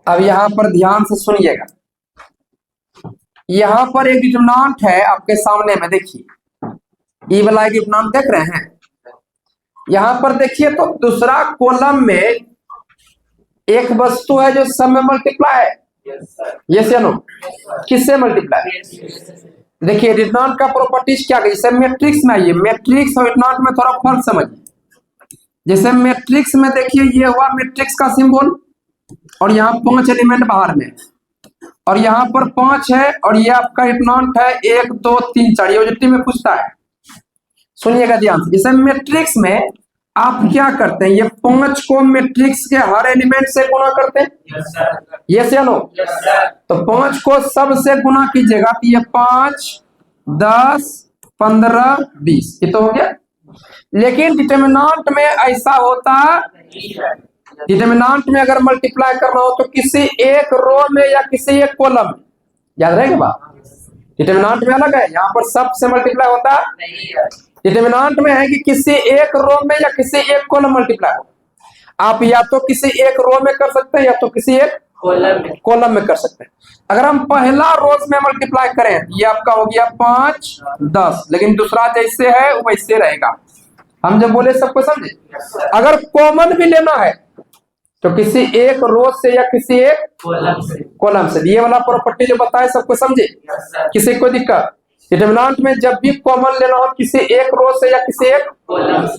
S1: अब यहां पर ध्यान से सुनिएगा, यहां पर एक डिटरमिनेंट है आपके सामने में, देखिए ये वाला डिटरमिनेंट देख रहे हैं। यहां पर देखिए तो दूसरा कॉलम में एक वस्तु है जो सब में मल्टीप्लाई है, यस या नो? किससे मल्टीप्लाई? देखिए डिटरमिनेंट का प्रॉपर्टीज क्या है, जैसे मैट्रिक्स में आइए, मैट्रिक्स और डिटरमिनेंट में थोड़ा फर्क समझिए। जैसे मैट्रिक्स में देखिए ये हुआ मैट्रिक्स का सिंबल, और यहाँ 5 एलिमेंट बाहर में, और यहाँ पर 5 है, और ये आपका डिटरमिनेंट है 1 2 3 4, ये ऑब्जेक्टिव में पूछता है। सुनिएगा ध्यान से, जैसे मैट्रिक्स में आप क्या करते हैं, ये 5 को मैट्रिक्स के हर एलिमेंट से गुणा करते हैं, यस या नो? तो 5 को सब से गुणा कीजिएगा तो ये 5 10 15 20, ये तो हो गया। लेकिन डिटरमिनेंट में ऐसा होता, डिटरमिनेंट में अगर मल्टीप्लाई करना हो तो किसी एक रो में या किसी एक कॉलम में, याद रहेगा बात, डिटरमिनेंट में अलग है, यहाँ पर सब से मल्टीप्लाई होता है। डिटरमिनेंट में है कि किसी एक रो में या किसी एक कॉलम मल्टीप्लाई हो। आप या तो किसी एक रो में कर सकते हैं या तो किसी एक कॉलम में कर सकते हैं। अगर हम पहला रोज में मल्टीप्लाई करें, ये आपका हो गया 5 10, लेकिन दूसरा जैसे है वैसे रहेगा। हम जब बोले सबको समझे। अगर कॉमन भी लेना है तो किसी एक रो से या किसी एक कॉलम से। ये वाला प्रॉपर्टी जो बताए सबको समझे, किसी को दिक्कत? डिटरमिनेंट में जब भी कॉमन लेना हो किसी एक रो से या किसी एक,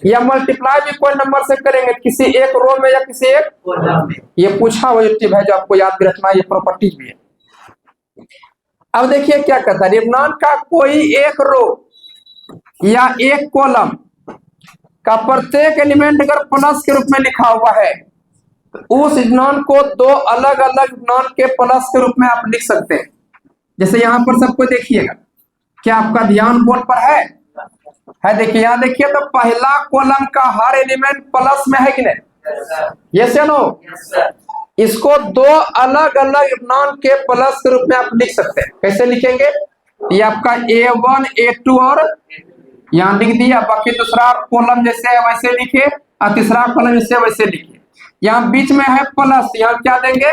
S1: या मल्टीप्लाई भी कोई नंबर से करेंगे किसी एक रो में या किसी एक, ये पूछा ऑब्जेक्टिव है जो आपको याद भी रखना है, ये प्रॉपर्टीज भी है। अब देखिए क्या कहता है, डिटरमिनेंट का कोई एक रो या एक कॉलम का प्रत्येक एलिमेंट अगर प्लस के रूप में लिखा हुआ है तो उस डिटरमिनेंट को दो अलग अलग डिटरमिनेंट के प्लस के रूप में आप लिख सकते हैं। जैसे यहां पर सबको देखिएगा, क्या आपका ध्यान बोर्ड पर है? देखिए यहां देखिए, तो पहला कॉलम का हर एलिमेंट प्लस में है कि नहीं? यस या नो? इसको दो अलग अलग डिटरमिनेंट के प्लस के रूप में आप लिख सकते हैं। कैसे लिखेंगे? ये आपका A1 A2 और यहां लिख दिया, बाकी दूसरा कॉलम जैसे है वैसे लिखे और तीसरा कॉलम जैसे वैसे लिखिए। यहाँ बीच में है प्लस, यहाँ क्या देंगे?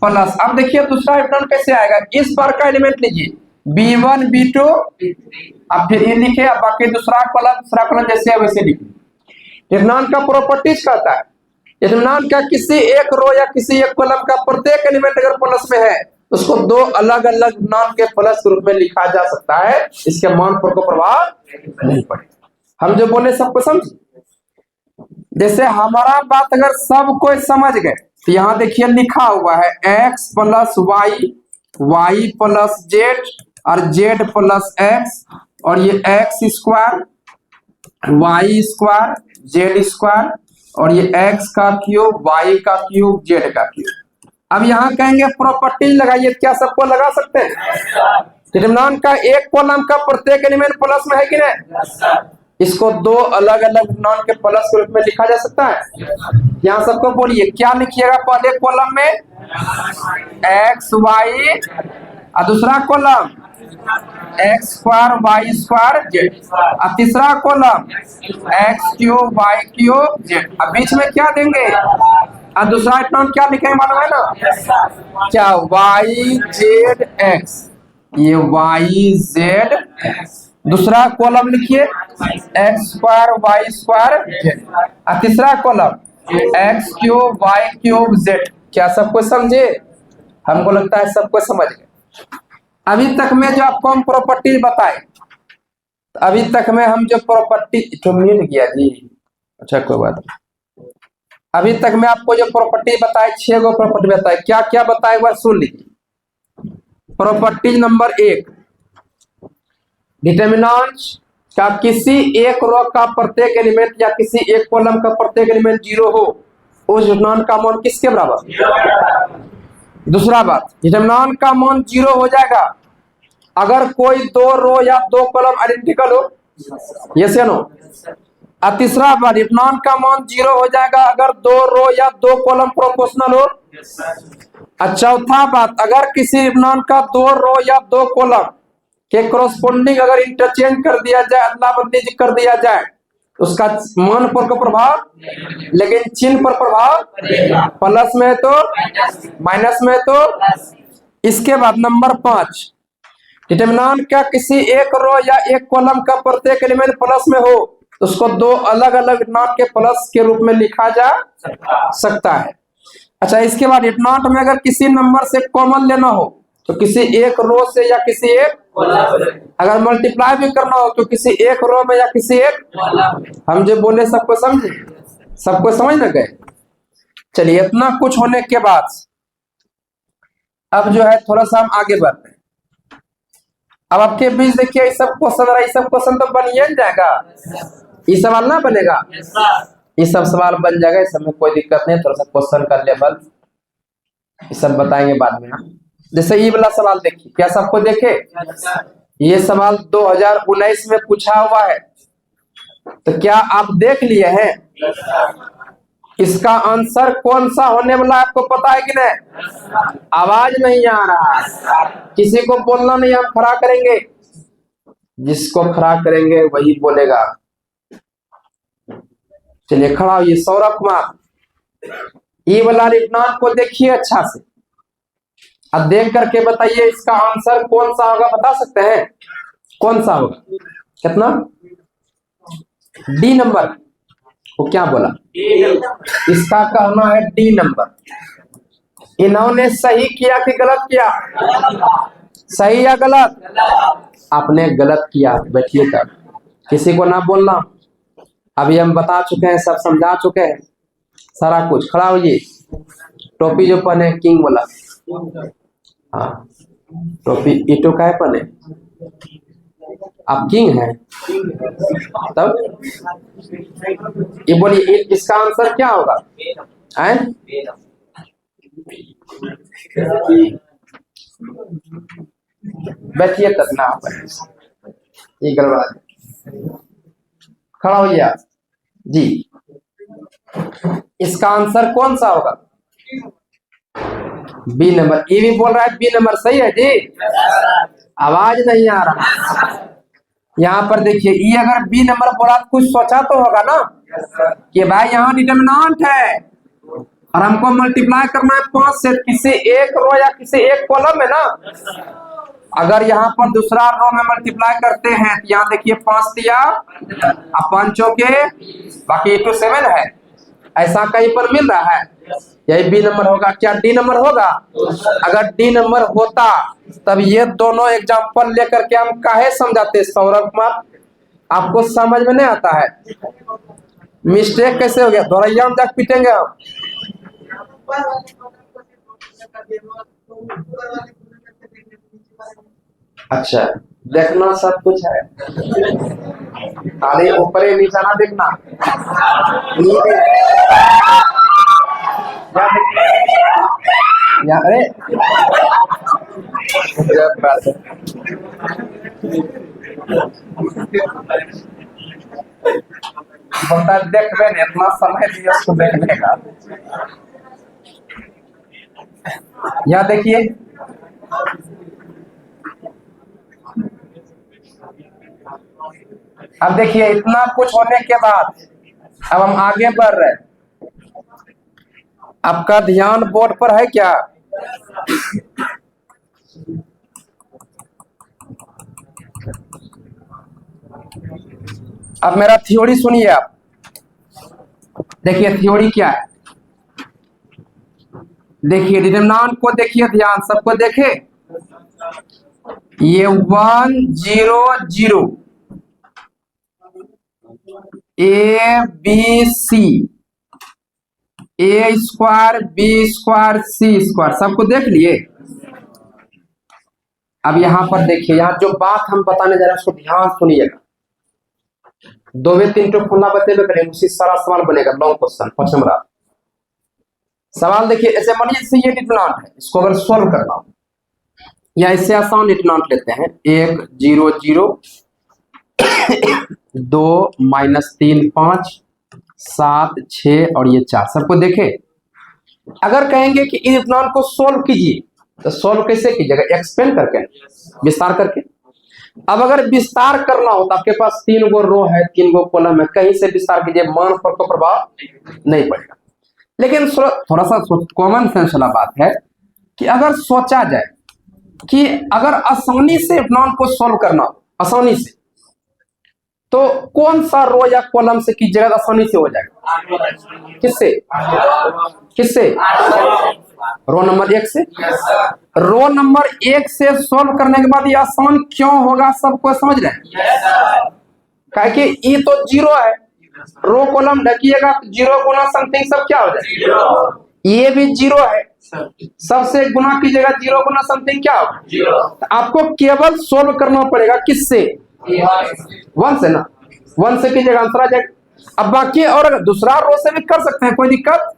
S1: प्लस। अब देखिए दूसरा डिटरमिनेंट कैसे आएगा, इस बार का एलिमेंट लीजिए B1 B2, अब फिर ये लिखे, अब बाकी दूसरा कॉलम जैसे है वैसे लिखिए। डिटरमिनेंट का प्रॉपर्टीज कहता है डिटरमिनेंट का किसी एक रो या किसी एक कॉलम का प्रत्येक एलिमेंट अगर प्लस में है उसको दो अलग अलग डिटरमिनेंट के प्लस के रूप में लिखा जा सकता है, इसके मान पर को प्रभाव नहीं पड़ेगा। हम जो बोले सबको समझ, जैसे हमारा बात अगर सब कोई समझ गए तो यहाँ देखिए लिखा हुआ है x plus y, y plus z और जेड प्लस एक्स, और ये x square, y square, z square, और ये एक्स का क्यूब, वाई का क्यूब, जेड का क्यूब। अब यहाँ कहेंगे प्रॉपर्टी लगाइए, क्या सबको लगा सकते हैं? डिटरमिनेंट का एक कॉलम का प्रत्येक एलिमेंट प्लस में है कि नहीं? इसको दो अलग अलग डिटरमिनेंट के प्लस के रूप में लिखा जा सकता है। यहाँ सबको बोलिए क्या लिखिएगा, पहले कॉलम में एक्स वाई और दूसरा column x square y square z, और तीसरा column x cube y cube z. अब बीच में क्या देंगे और दूसरा डिटरमिनेंट क्या लिखेंगे मालूम है ना? क्या? वाई जेड एक्स, ये वाई जेड एक्स। दूसरा कॉलम लिखिए x square y square z, और तीसरा column x cube y cube z. क्या सबको समझे? हमको लगता है सबको समझ गए। अभी तक में जो आपको हम प्रॉपर्टी बताए, अभी तक में हम जो प्रॉपर्टी मिल गया जी, अच्छा कोई बात नहीं। अभी तक में आपको जो प्रॉपर्टी बताए 6 गो प्रॉपर्टी बताए, क्या क्या बताए एक बार सुन लीजिए। प्रॉपर्टी नंबर 1, डिटरमिनेंट का किसी एक रो का प्रत्येक एलिमेंट या किसी एक कॉलम का प्रत्येक एलिमेंट 0 हो, उस डिटरमिनेंट का मान किसके बराबर? दूसरा बात, डिटरमिनेंट का मान 0 हो जाएगा अगर कोई दो रो या दो कॉलम आइडेंटिकल हो, यस या नो? और तीसरा बात, डिटरमिनेंट का मान 0 हो जाएगा अगर दो रो या दो कॉलम प्रोपोर्शनल हो। और चौथा बात, अगर किसी डिटरमिनेंट का दो रो या दो कॉलम के कोरस्पोंडिंग अगर इंटरचेंज कर दिया जाए, अदला बदली कर दिया जाए, उसका मान पर को प्रभाव, लेकिन चिन्ह पर प्रभाव, प्लस में तो माइनस में तो। इसके बाद नंबर 5, डिटरमिनेंट का किसी एक रो या एक कॉलम का प्रत्येक एलिमेंट प्लस में हो तो उसको दो अलग अलग डिटरमिनेंट के प्लस के रूप में लिखा जा सकता है। अच्छा, इसके बाद डिटरमिनेंट में अगर किसी नंबर से कॉमन लेना हो तो किसी एक रो से या किसी एक, अगर मल्टीप्लाई भी करना हो तो किसी एक रो में या किसी एक। हम जो बोले सबको समझे? सबको समझ न गए? चलिए, इतना कुछ होने के बाद अब जो है थोड़ा सा हम आगे बढ़ते हैं। अब आपके बीच देखिए ये सब क्वेश्चन, ये सब क्वेश्चन तो बन ही जाएगा, ये सवाल ना बनेगा? ये सब सवाल बन जाएगा, इस सब में कोई दिक्कत नहीं। थोड़ा सा क्वेश्चन का लेवल ये सब बताएंगे बाद में हम। जैसे ये वाला सवाल देखिए, क्या सबको देखे? ये सवाल 2019 में पूछा हुआ है, तो क्या आप देख लिए हैं? इसका आंसर कौन सा होने वाला है आपको पता है कि नहीं? आवाज नहीं आ रहा, किसी को बोलना नहीं, हम खड़ा करेंगे, जिसको खड़ा करेंगे वही बोलेगा। चलिए खड़ा होइए। सौरभ कुमार, ये वाला डिटरमिनेंट को देखिए अच्छा से, अब देख करके बताइए इसका आंसर कौन सा होगा, बता सकते हैं कौन सा होगा? कितना? डी नंबर वो क्या बोला? इसका कहना है डी नंबर। इन्होंने सही किया कि गलत किया? सही या गलत? आपने गलत किया। बैठिए तब, किसी को ना बोलना। अभी हम बता चुके हैं, सब समझा चुके हैं सारा कुछ। खड़ा होइए। टोपी जो पहने किंग वाला, हाँ टोपी ईटो का है पहने, आप किंग हैं। तब ये बोलिए इसका आंसर क्या होगा? बैठिए तब ना, ये गड़बड़ा। खड़ा होइए आप जी। इसका आंसर कौन सा होगा? B number. ये भी बोल रहा है बी नंबर सही है जी। आवाज नहीं आ रहा। यहाँ पर देखिए, ये अगर बी नंबर बोला तो कुछ सोचा तो होगा ना कि भाई यहाँ डिटरमिनेंट है और हमको मल्टीप्लाई करना है 5 से, किसी एक रो या किसी एक कॉलम में ना। अगर यहाँ पर दूसरा रो में मल्टीप्लाई करते हैं तो यहाँ देखिए 5 दिया, अब 5 के बाकी 2 7 है। ऐसा कहीं पर मिल रहा है? यही बी नंबर होगा। क्या डी नंबर होगा? अगर डी नंबर होता तब ये दोनों एग्जांपल लेकर के हम काहे समझाते? सौरभ कुमार, आपको समझ में नहीं आता है? मिस्टेक कैसे हो गया? दोरैया में जाकर पीटेंगे हम। अच्छा, देखना सब कुछ है, खाली ऊपर ही नीचा ना देखना। अरे बता, देख रहे इतना समय दिया उसको देखने का। यहाँ देखिए, अब देखिए इतना कुछ होने के बाद अब हम आगे बढ़ रहे हैं। आपका ध्यान बोर्ड पर है क्या? अब मेरा थ्योरी सुनिए आप। देखिए थ्योरी क्या है, देखिए डिटरमिनेंट को देखिए ध्यान, सबको देखे। ये 1 0 0 a b c, a square b square c square, सबको देख लिए। अब यहां पर देखिए, यहां जो बात हम बताने जा रहे हैं उसको ध्यान सुनिएगा। 2 में 3 खुला बतेबे करें, उसी सारा सवाल बनेगा। लॉन्ग क्वेश्चन 5 नंबर सवाल। देखिए ऐसे मानिए जैसे ये डिटरमिनेंट है, इसको अगर सोल्व करना हो या इससे आसान डिटरमिनेंट लेते हैं, 1 0 0 2 -3 5 7 6 और ये 4, सबको देखे। अगर कहेंगे कि इन डिटरमिनेंट को सोल्व कीजिए तो सोल्व कैसे कीजिएगा? एक्सपेंड करके, विस्तार करके। अब अगर विस्तार करना हो तो आपके पास 3 गो रो है, 3 गो कॉलम है, कहीं से विस्तार कीजिए, मान पर कोई प्रभाव नहीं पड़ेगा। लेकिन थोड़ा सा कॉमन सेंस वाला बात है कि अगर सोचा जाए कि अगर आसानी से डिटरमिनेंट को सोल्व करना हो, आसानी से, तो कौन सा रो या कॉलम से कीजिएगा आसानी से हो जाएगा? किससे? किससे? रो नंबर 1 से। रो नंबर 1 से सोल्व करने के बाद ये आसान क्यों होगा? सबको समझ रहे हैं? क्योंकि ये तो 0 है, रो कॉलम ढकिएगा 0 गुना समथिंग सब क्या हो जाएगा? ये भी 0 है, सबसे गुना कीजिएगा 0 गुना समथिंग क्या होगा? 0। आपको केवल सोल्व करना पड़ेगा किससे? 1 से ना। 1 से कीजिएगा, आंसर आ जाएगा। अब बाकी और दूसरा रो से भी कर सकते हैं, कोई दिक्कत,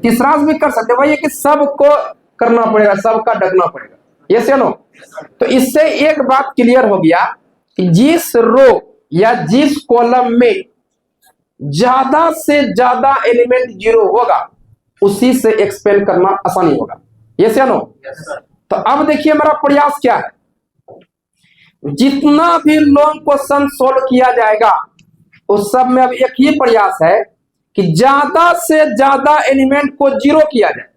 S1: तीसरा से भी कर सकते हैं। वही है कि सबको करना पड़ेगा, सबका ढकना पड़ेगा। यस या नो? तो इससे एक बात क्लियर हो गया कि जिस रो या जिस कॉलम में ज्यादा से ज्यादा एलिमेंट 0 होगा उसी से एक्सपेंड करना आसानी होगा। यस या नो? तो अब देखिए मेरा प्रयास क्या है, जितना भी लॉन्ग क्वेश्चन सोल्व किया जाएगा उस सब में अब एक ही प्रयास है कि ज्यादा से ज्यादा एलिमेंट को 0 किया जाए,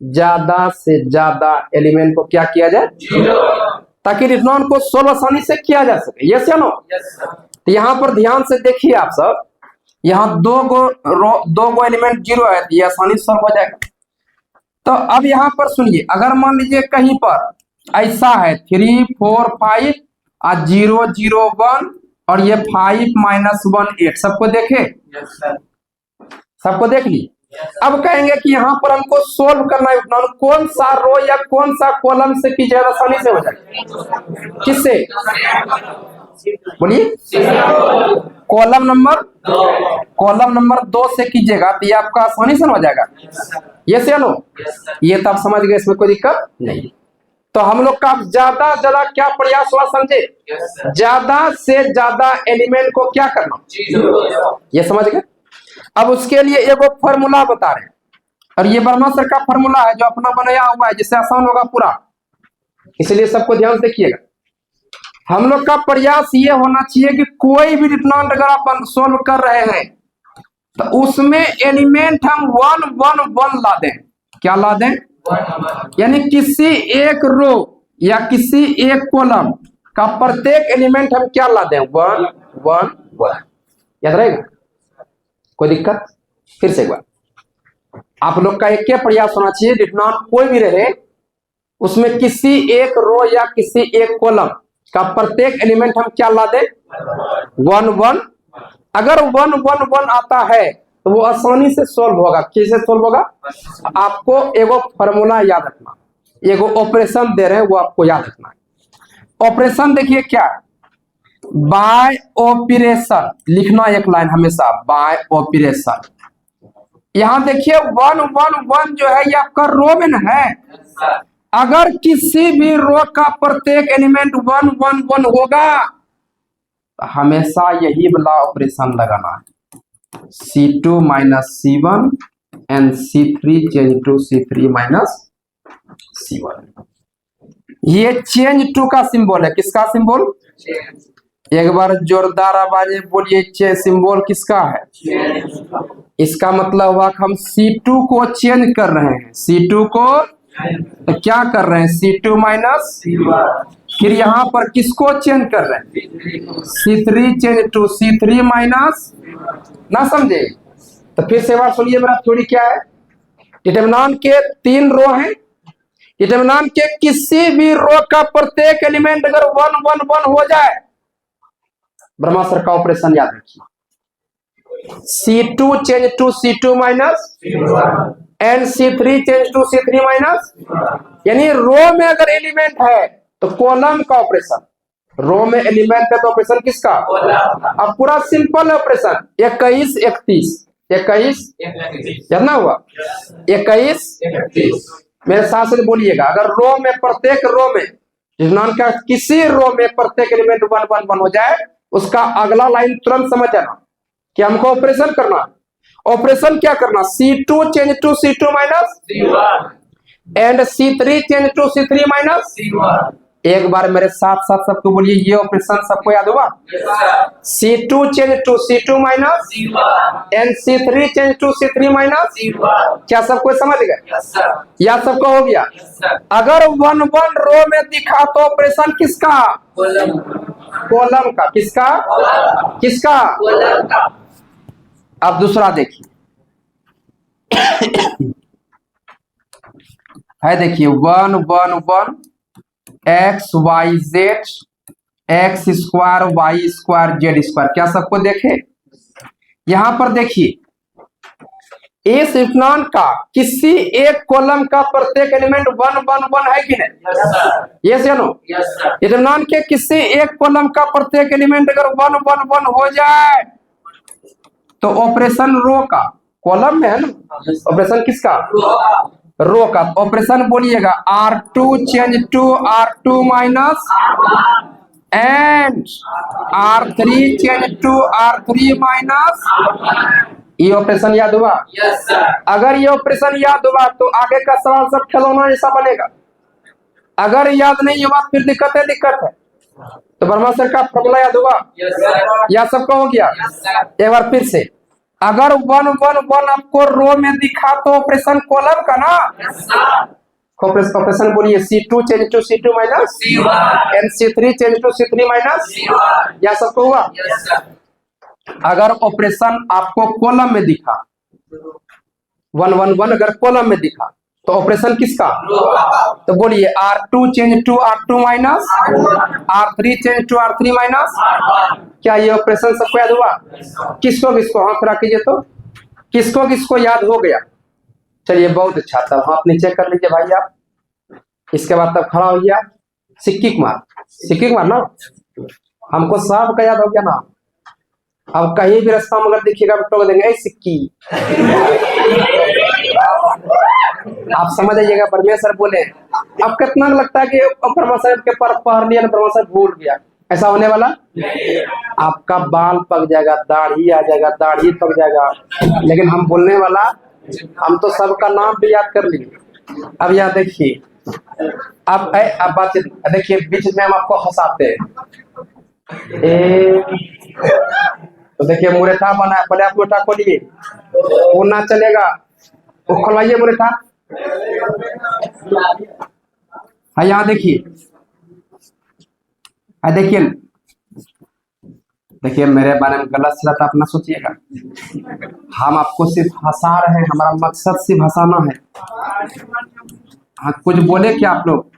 S1: ज्यादा से ज्यादा एलिमेंट को क्या किया जाए? 0, ताकि डिटरमिनेंट को सोल्व आसानी से किया जा सके। यस या नो? तो यहां पर ध्यान से देखिए आप सब, यहाँ दो गो एलिमेंट 0 है, तो ये आसानी से सॉल्व हो जाएगा। तो अब यहाँ पर सुनिए, अगर मान लीजिए कहीं पर ऐसा है 3 4 5 और 0 0 1 और ये 5 -1 8, सबको देखे? सबको देख ली। अब कहेंगे कि यहाँ पर हमको सोल्व करना है, कौन सा रो या कौन सा कॉलम से की ज्यादा आसानी से हो जाएगा? किससे? बोलिए। कॉलम नंबर 2 से कीजिएगा तो ये आपका आसानी से हो जाएगा। ये से नो, ये तो आप समझ गए, इसमें कोई दिक्कत नहीं। तो हम लोग का ज्यादा क्या प्रयास हुआ समझे? ज्यादा से ज्यादा एलिमेंट को क्या करना, ये समझ गए। अब उसके लिए एगो फॉर्मूला बता रहे हैं, और ये वर्मा सर का फॉर्मूला है जो अपना बनाया हुआ है, जिससे आसान होगा पूरा, इसलिए सबको ध्यान से देखिएगा। हम लोग का प्रयास ये होना चाहिए कि कोई भी डिटरमिनेंट अगर आप सोल्व कर रहे हैं तो उसमें एलिमेंट हम 1 1 1 ला दें। क्या ला दें? यानी किसी एक रो या किसी एक कॉलम का प्रत्येक एलिमेंट हम क्या ला दें? 1 1 1। याद रहेगा? कोई दिक्कत? फिर से एक बार, आप लोग का एक क्या प्रयास होना चाहिए, डिटरमिनेंट कोई भी रहे उसमें किसी एक रो या किसी एक कॉलम का प्रत्येक एलिमेंट हम क्या ला दें? 1 1। अगर 1 1 1 आता है तो वो आसानी से सॉल्व होगा। कैसे सॉल्व होगा? आपको एगो फॉर्मूला याद रखना, एगो ऑपरेशन दे रहे हैं वो आपको याद रखना है। ऑपरेशन देखिए क्या, बाय ऑपरेशन लिखना एक लाइन हमेशा, बाय ऑपरेशन। यहां देखिए 1 1 1 जो है ये आपका रो में है। अगर किसी भी रो का प्रत्येक एलिमेंट 1 1 1 होगा तो हमेशा यही वाला ऑपरेशन लगाना है, C2 - C1 and C3 change to C3 - C1। ये चेंज टू का सिंबल है। किसका सिंबल? एक बार जोरदार आवाज में बोलिए, सिंबल किसका है? इसका मतलब हुआ कि हम C2 को चेंज कर रहे हैं। C2 को तो क्या कर रहे हैं? C2 -C1। फिर यहाँ पर किसको चेंज कर रहे हैं? C3 चेंज टू C3 ना समझे? तो फिर से बार सुनिए, मेरा थ्योरी क्या है। डिटरमिनेंट के 3 रो हैं, डिटरमिनेंट के किसी भी रो का प्रत्येक एलिमेंट अगर 1 1 1 हो जाए, ब्रह्मा सर का ऑपरेशन याद रखिए, C2 change to C2 and C3 change to C3 यानी रो में अगर एलिमेंट है तो कॉलम का ऑपरेशन, रो में एलिमेंट है तो ऑपरेशन किसका? अब पूरा सिंपल ऑपरेशन 21 31 21 कितना हुआ? 21 31। मेरे साथ से बोलिएगा, अगर रो में प्रत्येक रो में का किसी रो में प्रत्येक एलिमेंट 1 1 1 हो जाए, उसका अगला लाइन तुरंत समझ जाना कि हमको ऑपरेशन करना। ऑपरेशन क्या करना? C2 change to C2 and C3 change to C3 एक बार मेरे साथ साथ सबको बोलिए, ये ऑपरेशन सबको याद होगा? C2 change to C2 and C3 change to C3 क्या सबको समझ गए? या सबको हो गया? अगर 1 1 रो में दिखा तो ऑपरेशन किसका? कॉलम का। किसका? अब दूसरा देखिए है, देखिए 1 1 1 x y z x square y square z square. क्या सबको देखे? यहां पर देखिए, इस डिटरमिनेंट का किसी एक कॉलम का प्रत्येक एलिमेंट 1 1 1 है कि नहीं? यस या नो? डिटरमिनेंट के किसी एक कॉलम का प्रत्येक एलिमेंट अगर 1 1 1 हो जाए तो ऑपरेशन रो का, कॉलम में है ना, ऑपरेशन किसका? रो का। ऑपरेशन बोलिएगा R2 change to R2 and R3 change to R3 ये ऑपरेशन याद हुआ? Yes sir. अगर ये ऑपरेशन याद हुआ तो आगे का सवाल सब खिलौना जैसा बनेगा। अगर याद नहीं हुआ फिर दिक्कत है। तो वर्मा सर का फॉर्मूला याद हुआ? Yes sir. या सबका हो गया? Yes sir. एक बार फिर से, अगर 1 1 1 आपको रो में दिखा तो ऑपरेशन कॉलम का ना? Yes sir. ऑपरेशन बोलिए, C2 change to C2 and C3 change to C3 या सबको हुआ? Yes sir. अगर ऑपरेशन आपको कॉलम में दिखा 111 अगर कॉलम में दिखा तो ऑपरेशन किसका? तो बोलिए R2 change to R2 minus, R3 change to R3 minus. क्या ये ऑपरेशन सबको याद हुआ? किसको किसको हाथ खड़ा कीजिए तो किसको किसको याद हो गया? चलिए बहुत अच्छा, तब हाथ नीचे कर लीजिए भाई आप। इसके बाद तब खड़ा हो गया सिक्की कुमार ना, हमको सब का याद हो गया ना। अब कहीं भी रास्ता में अगर देखिएगा तो देंगे ए सिक्की, आप समझ आइएगा परमेश्वर बोले। अब कितना लगता है कि परमेश्वर के पर पढ़ लिया ना, परमेश्वर भूल गया, ऐसा होने वाला। आपका बाल पक जाएगा, दाढ़ी आ जाएगा, दाढ़ी पक जाएगा, लेकिन हम बोलने वाला, हम तो सबका नाम भी याद कर लिए। अब यहाँ देखिए, अब बातचीत देखिए, बीच में हम आपको हंसाते हैं। तो देखिए मुरेठा बना है, पहले आप मुरेठा खोलिए, वो ना चलेगा, वो खोलवाइए मुरेठा। हाँ यहाँ देखिए, देखिए मेरे बारे में गलत सलत आप ना सोचिएगा, हम आपको सिर्फ हंसा रहे हैं, हमारा मकसद सिर्फ हंसाना है। हाँ कुछ बोले क्या आप लोग?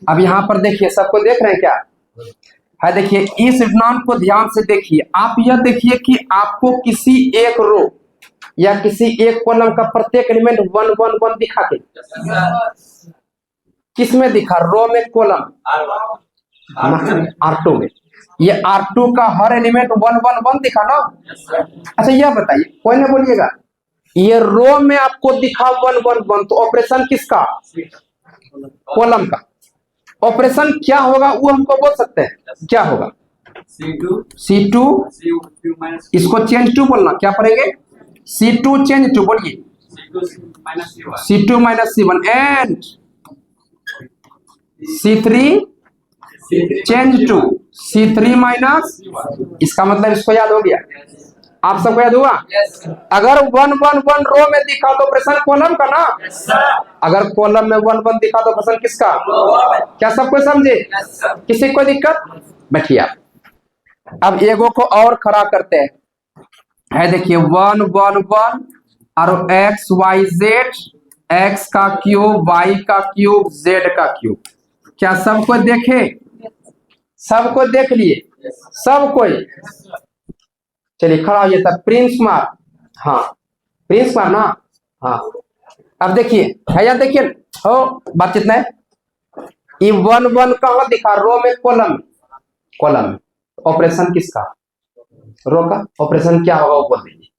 S1: अब यहाँ पर देखिए, सबको देख रहे हैं क्या? है देखिए, इस नाम को ध्यान से देखिए। आप यह देखिए कि आपको किसी एक रो या किसी एक कॉलम का प्रत्येक एलिमेंट 1 1 1 दिखा के, किस में दिखा? रो में, कॉलम R2 में। ये R2 का हर एलिमेंट 1 1 1 दिखा ना। अच्छा यह बताइए, कोई ना बोलिएगा, ये रो में आपको दिखा 1 1 1, तो ऑपरेशन किसका? कॉलम का। ऑपरेशन क्या होगा वो हमको बोल सकते हैं? क्या होगा? C2 इसको चेंज टू बोलना, क्या पढ़ेंगे? C2 चेंज टू, बोलिए C2 minus C1 and C3 change to C3 minus. इसका मतलब इसको याद हो गया, आप सबको याद हुआ? अगर 1 1 1 रो में दिखा तो ऑपरेशन कॉलम का ना। अगर कॉलम में 1 1 दिखा तो ऑपरेशन किसका? क्या सबको समझे? किसी को दिक्कत? बैठिए। अब एगो को और खड़ा करते हैं, है देखिए 1 1 1 और x y z, x का क्यूब, y का क्यूब, z का क्यूब। क्या सबको देखे? सबको देख लिए? सब कोई? चलिए खड़ा होइए तब। प्रिंस कुमार, हाँ प्रिंस कुमार ना, हाँ। अब देखिए भैया, देखिए हो बातचीत नहीं, ये 1 1 कहाँ दिखा? रो में, कॉलम। ऑपरेशन किसका? रो का। ऑपरेशन क्या होगा वो बोल दीजिए।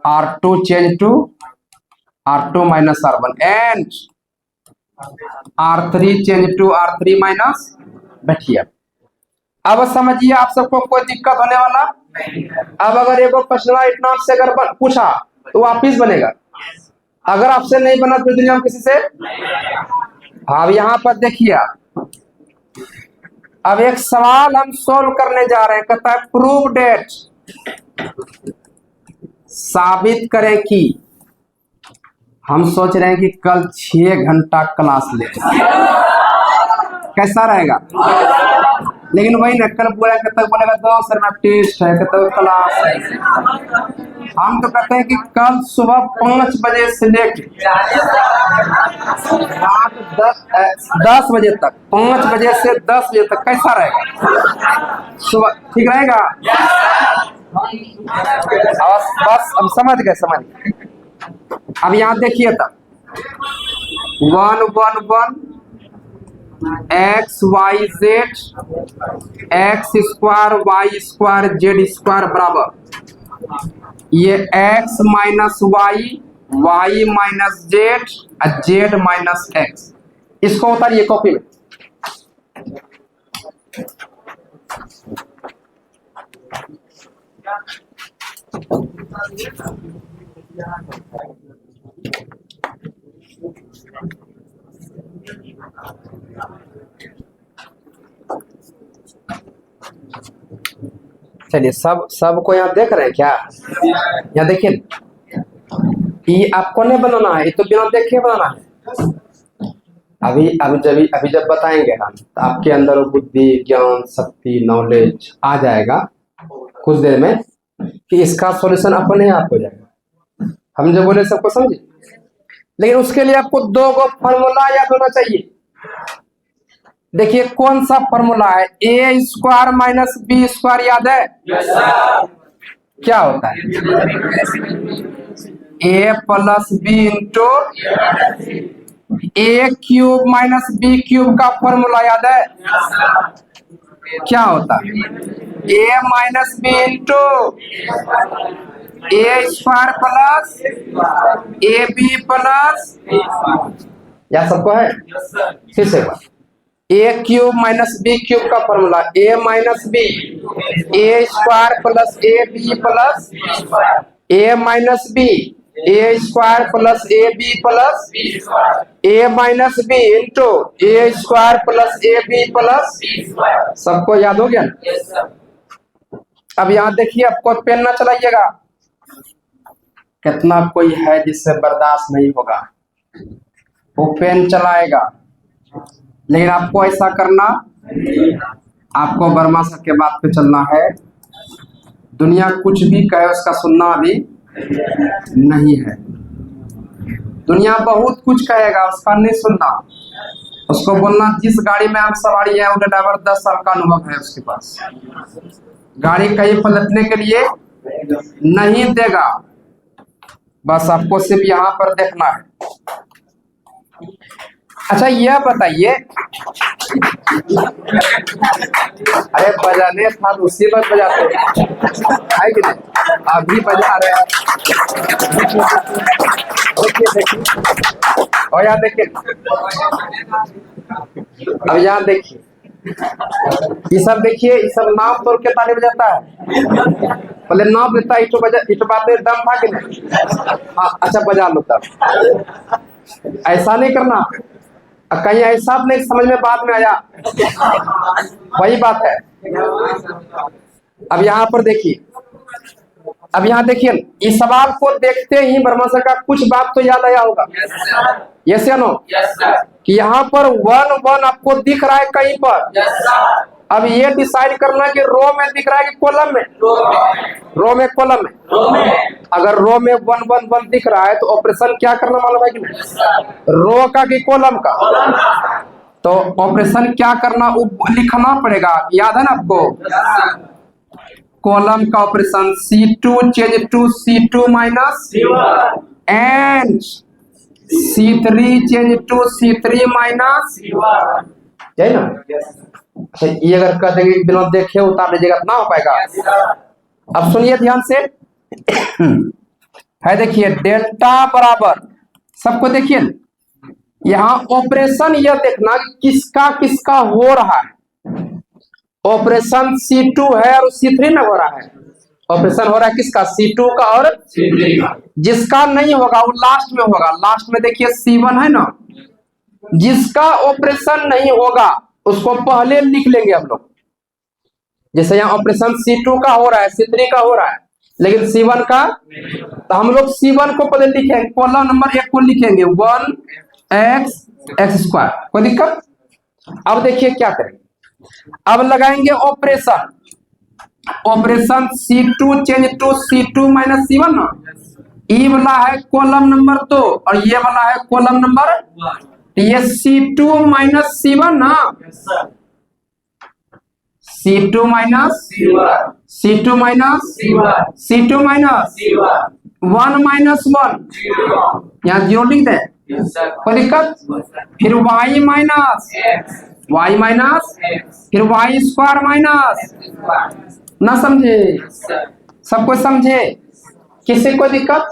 S1: R2 change to R2 minus R1 and R3 change to R3 minus. बैठिए। अब समझिए, आप सबको कोई दिक्कत होने वाला? अब अगर एक पर्सनल नाम से अगर पूछा तो वापिस बनेगा, अगर आपसे नहीं बना तो दुनिया में किसी से। अब यहाँ पर देखिए, अब एक सवाल हम सोल्व करने जा रहे हैं, कहता है प्रूव डेट, साबित करें कि। हम सोच रहे हैं कि कल 6 घंटा क्लास ले, कैसा रहेगा? लेकिन वही ना, कल बोलेगा 2 सर में टेस्ट है, कहते क्लास है। हम तो कहते हैं कि कल सुबह 5 बजे से लेकर रात 10 बजे तक, 5 बजे से 10 बजे तक, कैसा रहेगा? सुबह ठीक रहेगा? बस हम समझ गए। अब यहाँ देखिए तब 1 1 1 x y z, x square y square z square बराबर ये x minus y, y minus z, z minus x। इसको उतारिए कॉपी में। चलिए, सबको यहाँ देख रहे हैं क्या? यहाँ देखिए, ये आपको नहीं बनाना है, ये तो बिना देखे बनाना है। अभी जब बताएंगे हम तो आपके अंदर वो बुद्धि, ज्ञान, शक्ति, नॉलेज आ जाएगा कुछ देर में कि इसका सॉल्यूशन अपने आप हो जाएगा। हम जो बोले सबको समझे, लेकिन उसके लिए आपको दो गो फॉर्मूला याद होना चाहिए। देखिए कौन सा फॉर्मूला है, a square minus b square याद है? क्या होता है? A plus b into a cube minus b cube का फॉर्मूला याद है? क्या होता है? A minus b into a square plus a b plus, या सबको है? फिर से बात, a cube minus b cube का formula a minus b a square plus a b plus a minus b a square plus a b plus a minus b into a square plus a b plus. सबको याद हो गया? अब यहाँ देखिए, आपको पेन ना चलाइएगा। कितना कोई है जिससे बर्दाश्त नहीं होगा, वो पेन चलाएगा, लेकिन आपको ऐसा करना, आपको वर्मा सर के बात पे चलना है। दुनिया कुछ भी कहे उसका सुनना अभी नहीं है। दुनिया बहुत कुछ कहेगा, उसका नहीं सुनना। उसको बोलना जिस गाड़ी में आप सवारी है वो ड्राइवर 10 साल का अनुभव है उसके पास, गाड़ी कहीं पलटने के लिए नहीं देगा। बस आपको सिर्फ यहाँ पर देखना है। अच्छा यह बताइए, अरे बजाने था तो उसी वक्त बजाते है कि नहीं? अभी बजा रहे हैं। और यहाँ देखिए, अब यहाँ देखिए, ये सब देखिए, ये सब नाम तोड़ के ताली बजाता है। पहले नाम लेता है, इटो बातें दम था कि नहीं? हाँ अच्छा बजा लो तब। ऐसा नहीं करना, कहीं ऐसा नहीं समझ में बाद में आया, वही बात है। अब यहाँ पर देखिए, अब यहाँ देखिए, इस सवाल को देखते ही वर्मा सर का कुछ बात तो याद आया होगा। यस या नो? कि यहाँ पर 1 1 आपको दिख रहा है कहीं पर। अब ये डिसाइड करना कि रो में दिख रहा है कि कॉलम में? रो में, कॉलम में। अगर रो में 1 1 1 दिख रहा है तो ऑपरेशन क्या करना मालूम है कि नहीं? रो का कि कॉलम का? तो ऑपरेशन क्या करना वो लिखना पड़ेगा, याद है ना आपको? कॉलम का operation C2 change to C2 minus and C3 change to C3 minus, है ना? अच्छा ये अगर कह देंगे बिना देखे उतार लीजिएगा तो ना हो पाएगा। अब सुनिए ध्यान से, है देखिए डेल्टा बराबर, सबको देखिए यहाँ ऑपरेशन यह देखना किसका किसका हो रहा है। ऑपरेशन C2 है और C3 में हो रहा है। ऑपरेशन हो रहा है किसका? C2 का और C3 का। जिसका नहीं होगा वो लास्ट में होगा। लास्ट में देखिए C1 है ना, जिसका ऑपरेशन नहीं होगा उसको पहले लिख लेंगे हम लोग। जैसे यहाँ ऑपरेशन C2 का हो रहा है, C3 का हो रहा है, लेकिन C1 का, तो हम लोग C1 को पहले लिखेंगे, कॉलम नंबर 1 को लिखेंगे 1x स्क्वायर। कोई दिक्कत? अब देखिए क्या करेंगे, अब लगाएंगे operation, operation C2 change to C2 minus C1 ना। ये वाला है कॉलम नंबर 2 और ये वाला है कॉलम नंबर 1। ये C2 माइनस C1 ना, C2 minus C2 minus C2 minus 1 minus 1, यहाँ जीरो लिख दे, कोई दिक्कत? फिर y माइनस y माइनस, फिर y स्क्वायर माइनस, ना समझे? सबको समझे? किसी को दिक्कत?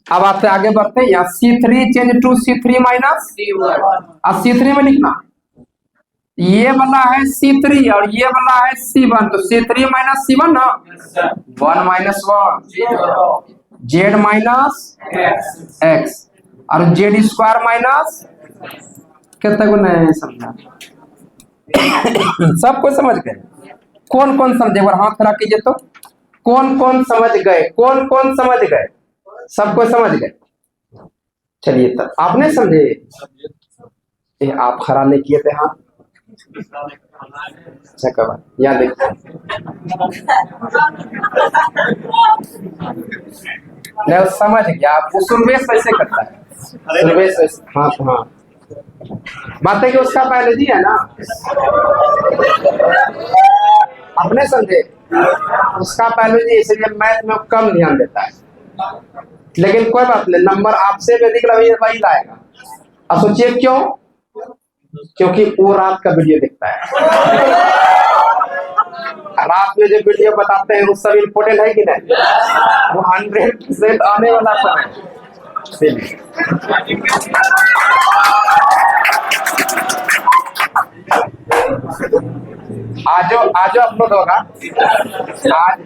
S1: अब आपसे आगे बढ़ते हैं, यहाँ C3 change to C3 minus, अब C3 में लिखना, ये वाला है C3 और ये वाला है C1, तो C3 माइनस C1 ना, 1 माइनस 1 Z माइनस X और Z स्क्वायर माइनस, कितना को नहीं समझा? सबको समझ गए? कौन कौन समझे? एक हाथ खड़ा कीजिए तो कौन कौन समझ गए? कौन कौन समझ गए? सबको समझ गए? चलिए तब आपने समझे, ये आप खरा नहीं किए थे। हाँ अच्छा कब यहाँ देखिए, नहीं समझ गया आप, वो सुरवेश वैसे करता है, सुरवेश वैसे। हाँ तो हाँ, बात है कि उसका बायोलॉजी है ना, अपने समझे, उसका बायोलॉजी, इसलिए मैथ में कम ध्यान देता है। लेकिन कोई बात नहीं, नंबर आपसे भी अधिक वही लाएगा। अब सोचिए क्यों, क्योंकि वो रात का वीडियो देखता है। रात में जो वीडियो बताते हैं वो सब इम्पोर्टेंट है कि नहीं, वो 100% आने वाला समय। आज अपलोड होगा आज।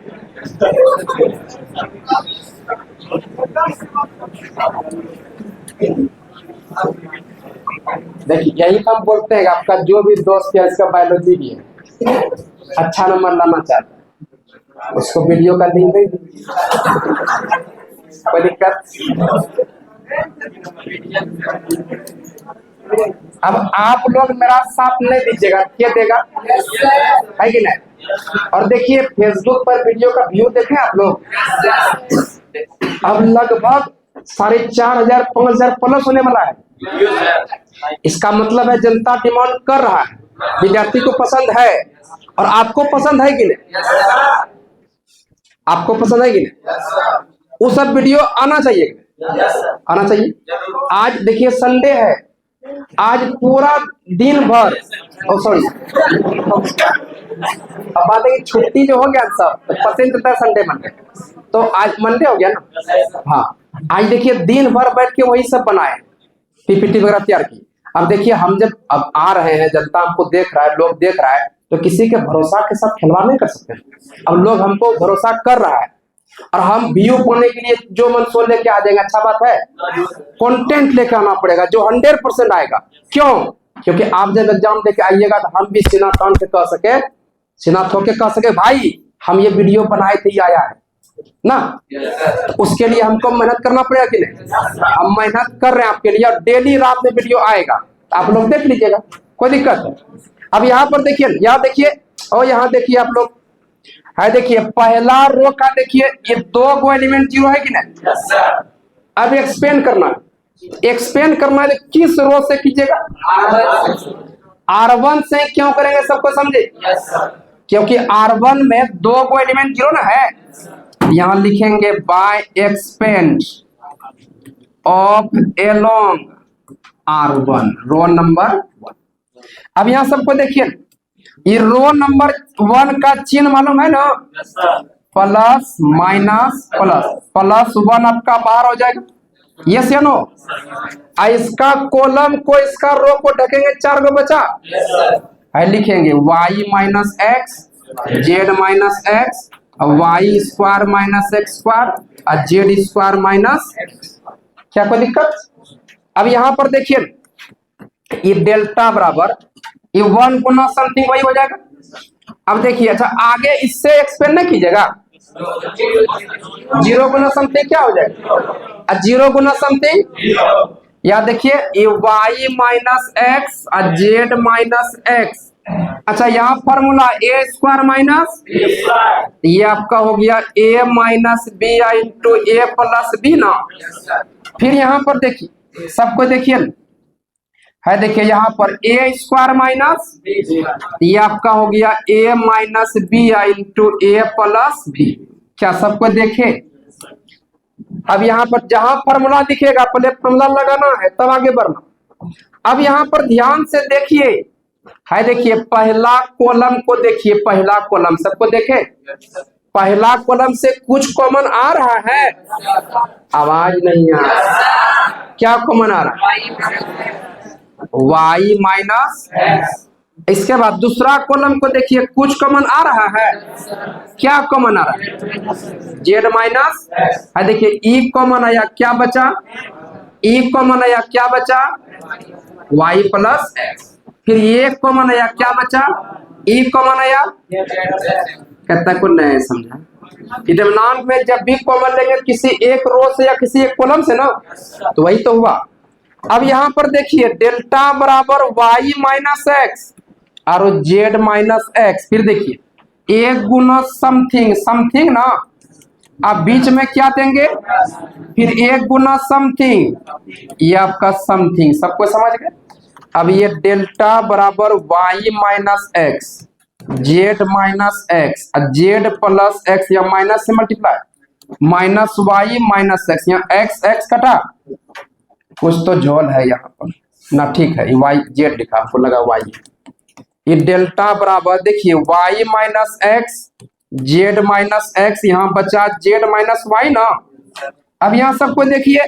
S1: देखिए यही हम बोलते हैं, आपका जो भी दोस्त है इसका बायोलॉजी भी है, अच्छा नंबर लाना चाहता है, उसको वीडियो का लिंक दे, कोई दिक्कत। अब आप लोग मेरा साथ नहीं दीजिएगा, क्या देगा, है कि नहीं। और देखिए फेसबुक पर वीडियो का व्यू देखें आप लोग, अब लगभग 4,500 5,000 प्लस होने वाला है। इसका मतलब है जनता डिमांड कर रहा है, विद्यार्थी को पसंद है, और आपको पसंद है कि नहीं, आपको पसंद है कि नहीं, वो सब वीडियो आना चाहिए, आना चाहिए। आज देखिए संडे है, आज पूरा दिन भर, सॉरी अब बात है कि छुट्टी जो हो गया सब, तो पसंद था संडे मंडे, तो आज मंडे हो गया ना। हाँ आज देखिए दिन भर बैठ के वही सब बनाए, पीपीटी वगैरह तैयार की। अब देखिए हम जब अब आ रहे हैं, जनता हमको देख रहा है, लोग देख रहा है, तो किसी के भरोसा के साथ खिलवाड़ नहीं कर सकते। अब लोग हमको भरोसा कर रहा है, और हम व्यू पाने के लिए जो मन सो लेके आ जाएंगे, अच्छा बात है। कंटेंट लेके आना पड़ेगा जो 100% आएगा। क्यों, क्योंकि आप जब एग्जाम देके आइएगा तो हम भी सीना तान के कह सके, सीना ठोक के कह सके भाई हम ये वीडियो बनाए थे, आया है ना। तो उसके लिए हमको मेहनत करना पड़ेगा कि नहीं, हम मेहनत कर रहे हैं आपके लिए, और डेली रात में वीडियो आएगा, आप लोग देख लीजिएगा, कोई दिक्कत है। अब यहाँ पर देखिए, यहाँ देखिए, और यहाँ देखिए आप लोग, है देखिए पहला रो का देखिए, ये 2 गो एलिमेंट 0 है कि नहीं। अब एक्सपेंड करना है, एक्सपेंड करना है तो किस रो से कीजिएगा, R1 से। क्यों करेंगे सबको समझे, क्योंकि R1 में 2 गो एलिमेंट 0 ना है। यहां लिखेंगे by expand of along R1, row number 1। अब यहां सबको देखिए, ये रो नंबर 1 का चिन्ह मालूम है ना, प्लस माइनस प्लस, +1 आपका बाहर हो जाएगा, यस या नो। इसका कॉलम को इसका रो को ढकेंगे, 4 गो बचा है, लिखेंगे y minus x, z minus x, y square minus x square, और जेड स्क्वायर माइनस, क्या कोई दिक्कत। अब यहां पर देखिए ये डेल्टा बराबर ये 1 गुना समथिंग वही हो जाएगा। अब देखिए अच्छा आगे इससे एक्सपेंड नहीं कीजिएगा, 0 गुना समथिंग क्या हो जाएगा, 0 गुना समथिंग, या देखिए ये y माइनस एक्स और जेड माइनस एक्स। अच्छा यहाँ फॉर्मूला ए स्क्वायर माइनस, ये आपका हो गया a minus b into a plus b ना। फिर यहाँ पर देखिए, सबको देखिए है, देखिए यहाँ पर ए स्क्वायर माइनस, ये आपका हो गया a minus b into a plus b. क्या सबको देखे। अब यहाँ पर जहां फॉर्मूला दिखेगा पहले फॉर्मूला लगाना है तब आगे बढ़ना। अब यहाँ पर ध्यान से देखिए, है देखिए पहला कॉलम को देखिए, पहला कॉलम सबको देखे, पहला कॉलम से कुछ कॉमन आ रहा है, आवाज नहीं आ रहा, क्या कॉमन आ रहा है, y माइनस। इसके बाद दूसरा कॉलम को देखिए, कुछ कॉमन आ रहा है, क्या कॉमन आ रहा है, z माइनस, है देखिए e कॉमन आया, क्या बचा, e कॉमन आया, क्या बचा, y प्लस। फिर ये कॉमन आया, क्या बचा, e कॉमन आया, कहता को नहीं समझा, डिटरमिनेंट में जब भी कॉमन लेंगे किसी एक रो से या किसी एक कॉलम से ना, तो वही तो हुआ। अब यहां पर देखिए डेल्टा बराबर वाई माइनस एक्स और जेड माइनस एक्स, फिर देखिए एक गुना समथिंग समथिंग ना, अब बीच में क्या देंगे, फिर एक गुना समथिंग, ये आपका समथिंग, सबको समझ गए। अब ये डेल्टा बराबर y minus x, z minus x, z plus x या माइनस से multiply, minus y minus x, यहाँ एक्स एक्स कटा, कुछ तो झोल है यहाँ पर ना, ठीक है वाई जेड लिखा, आपको लगा वाई। ये डेल्टा बराबर देखिए y minus x, z minus x, यहाँ बचा जेड माइनस वाई ना। अब यहाँ सबको देखिए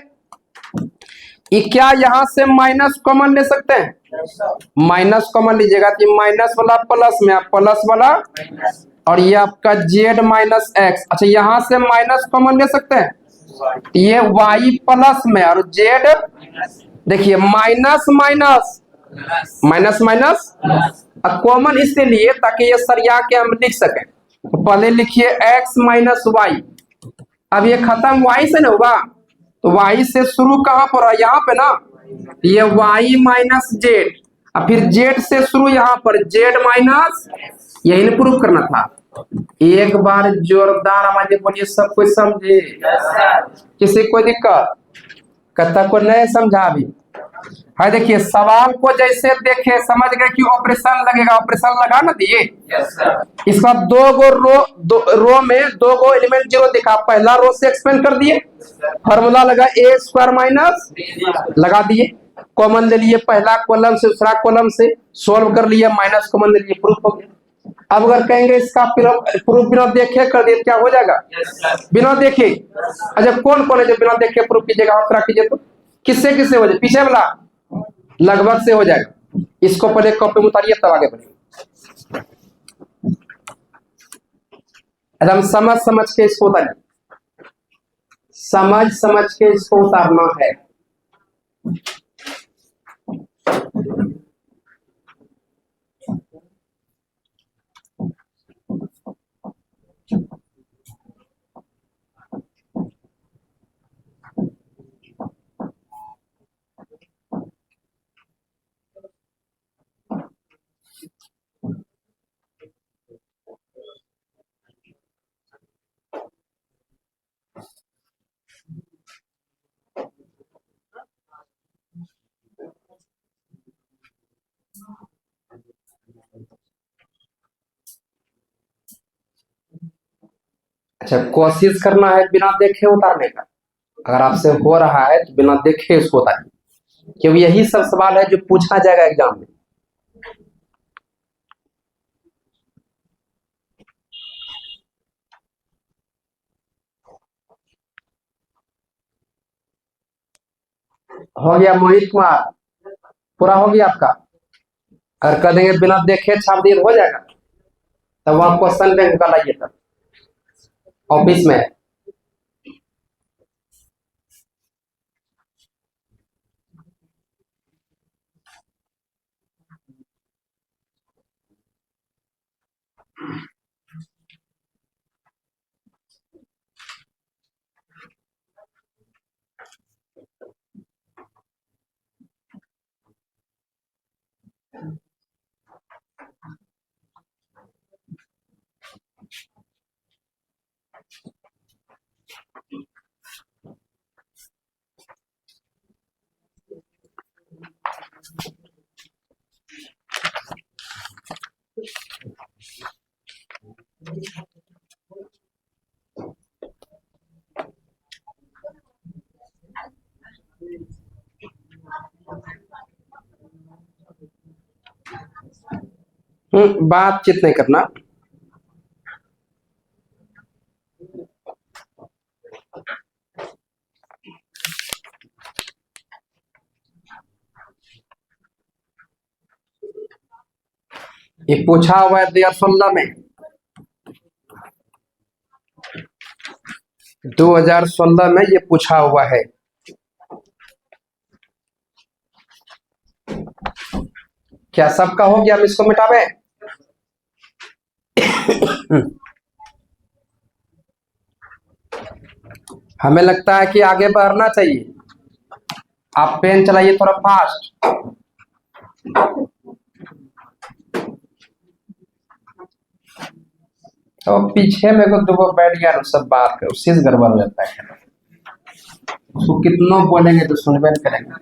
S1: ये क्या, यहाँ से माइनस कॉमन ले सकते हैं, माइनस कॉमन लीजिएगा तो माइनस वाला प्लस में, प्लस वाला, और ये आपका जेड माइनस एक्स, अच्छा यहाँ से माइनस कॉमन ले सकते हैं, ये वाई प्लस में और जेड, देखिए minus minus minus minus, common इसलिए लिए ताकि ये सरिया के हम लिख सकें। तो पहले लिखिए x माइनस वाई, अब ये खत्म y से ना होगा, तो y से शुरू कहां पर है, यहाँ पे ना, ये y माइनस जेड, और फिर z से शुरू यहाँ पर z माइनस, यही प्रूफ करना था। एक बार जोरदार आवाज बोलिए, सब कुछ समझे, किसी कोई दिक्कत, कथा को नहीं समझा अभी है। देखिए सवाल को जैसे देखे समझ गए कि ऑपरेशन लगेगा, ऑपरेशन लगा ना दिए, इसका दो गो रो में दो गो एलिमेंट जीरो दिखा, पहला रो से एक्सपेंड कर दिए, फॉर्मूला लगा ए स्क्वायर माइनस, लगा दिए, कॉमन ले लिए पहला कॉलम से दूसरा कॉलम से, सोल्व कर लिया, माइनस कॉमन ले लिए, प्रूफ हो गया। अब अगर कहेंगे इसका प्रूफ बिना देखे कर दिए क्या हो जाएगा, बिना देखे। अच्छा कौन कौन है जो बिना देखे प्रूफ कीजिएगा, हाथ कीजिए तो किससे किससे हो जाए, पीछे वाला लगभग से हो जाएगा। इसको पहले कॉपी में उतारिए तब आगे बढ़िए, एकदम समझ समझ के इसको उतारिए, समझ समझ के इसको उतारना है। अच्छा कोशिश करना है बिना देखे उतारने का, अगर आपसे हो रहा है तो बिना देखे इसको उतारिए, क्योंकि यही सब सवाल है जो पूछा जाएगा एग्जाम में। हो गया मोहित कुमार, पूरा हो गया आपका, अगर कर देंगे बिना देखे छाप दिए हो जाएगा, तब वहां क्वेश्चन बैंक का लाइए, तब ऑफिस में। बातचीत नहीं करना, ये पूछा हुआ है 2016 में, 2016 में ये पूछा हुआ है। क्या सबका हो गया, हम इसको मिटावे हमें लगता है कि आगे बढ़ना चाहिए। आप पेन चलाइए थोड़ा फास्ट। तो पीछे में को दो बैठ गया, सब बात कर उससे गड़बड़ हो जाता है। उसको कितना बोलेंगे तो सुनबे नहीं करेंगे।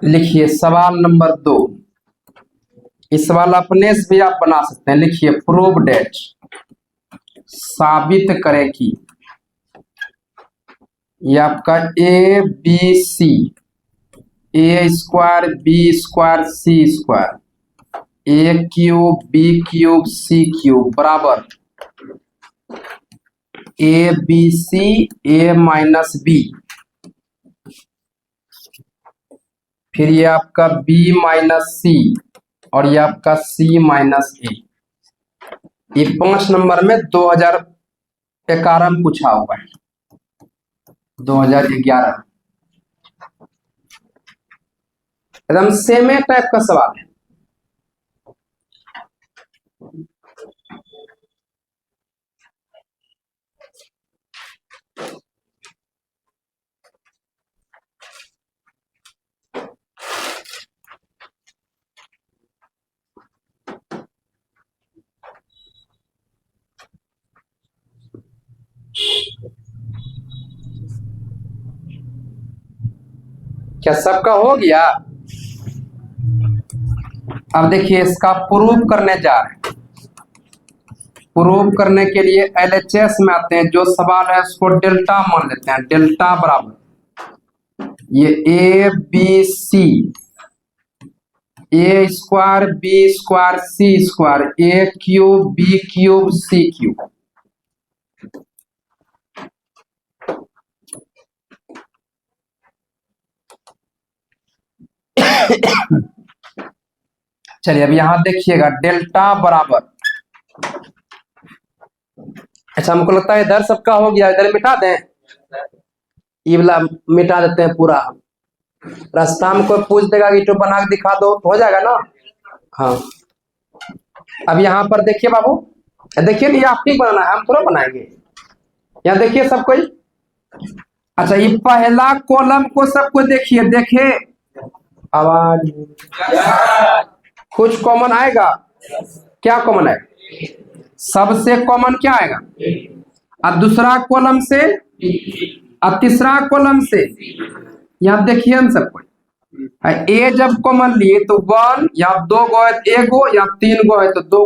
S1: लिखिए सवाल नंबर 2। इस सवाल अपने से भी आप बना सकते हैं। लिखिए प्रूव डेट, साबित करें कि ये आपका a b c, a square b square c square, a cube b cube c cube बराबर a b c a minus b, फिर ये आपका बी माइनस सी और ये आपका सी माइनस ए। ये 5 नंबर में 2011 में पूछा हुआ है, 2011 एकदम सेम टाइप का सवाल है। क्या सबका हो गया? अब देखिए इसका प्रूफ करने जा रहे हैं। प्रूफ करने के लिए एलएचएस में आते हैं। जो सवाल है उसको डेल्टा मान लेते हैं। डेल्टा बराबर ये a b c, a square b square c square, a cube b cube c cube. चलिए अब यहां देखिएगा डेल्टा बराबर, अच्छा हमको लगता है इधर सबका हो गया, इधर मिटा दें, ये वाला मिटा देते हैं पूरा। रास्ता में कोई पूछ देगा कि तो बना के दिखा दो तो हो जाएगा ना। हाँ अब यहाँ पर देखिए बाबू, देखिए नहीं आप ही बनाना है, हम थोड़ा बनाएंगे। यहाँ देखिए सब कोई, अच्छा ये पहला कॉलम को सबको देखिए, देखे आवाज कुछ कॉमन आएगा? क्या कॉमन आएगा? सबसे कॉमन क्या आएगा? और दूसरा कॉलम से और तीसरा कॉलम से। यहाँ देखिए हम सबको, ए जब कॉमन लिए तो 1, या 2 गो है तो 1 गो, या 3 गो है तो 2।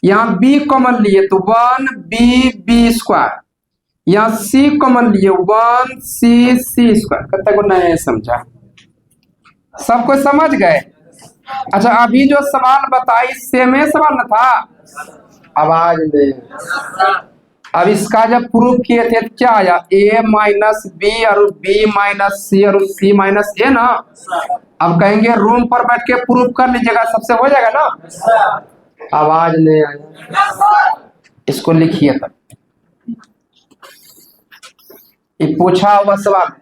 S1: यहाँ बी कॉमन लिए तो 1 बी बी स्क्वायर, या सी कॉमन लिए 1 सी सी स्क्वायर। कत्ते को नहीं समझा? सबको समझ गए? अच्छा अभी जो सवाल बताई सेम सवाल न था? आवाज दे। अब इसका जब प्रूफ किए थे तो क्या आया? ए माइनस बी और बी माइनस सी और सी माइनस ए ना। अब कहेंगे रूम पर बैठ के प्रूफ कर लीजिएगा, सबसे हो जाएगा ना। आवाज नहीं आया, इसको लिखिए तब। ये पूछा हुआ सवाल।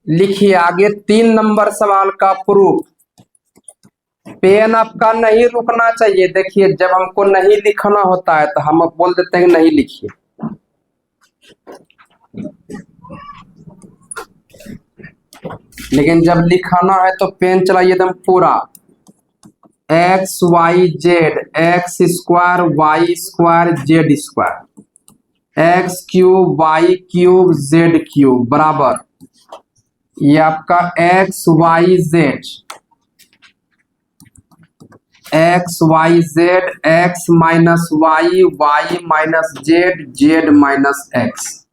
S1: लिखिए आगे 3 नंबर सवाल का प्रूफ। पेन आपका नहीं रुकना चाहिए। देखिए जब हमको नहीं लिखना होता है तो हम बोल देते हैं नहीं लिखिए। लेकिन जब लिखाना है तो पेन चलाइए एकदम पूरा। X y z, x square y square z square, x cube y cube z cube बराबर ये आपका x y z, x y z, x minus y, y minus z, z minus x.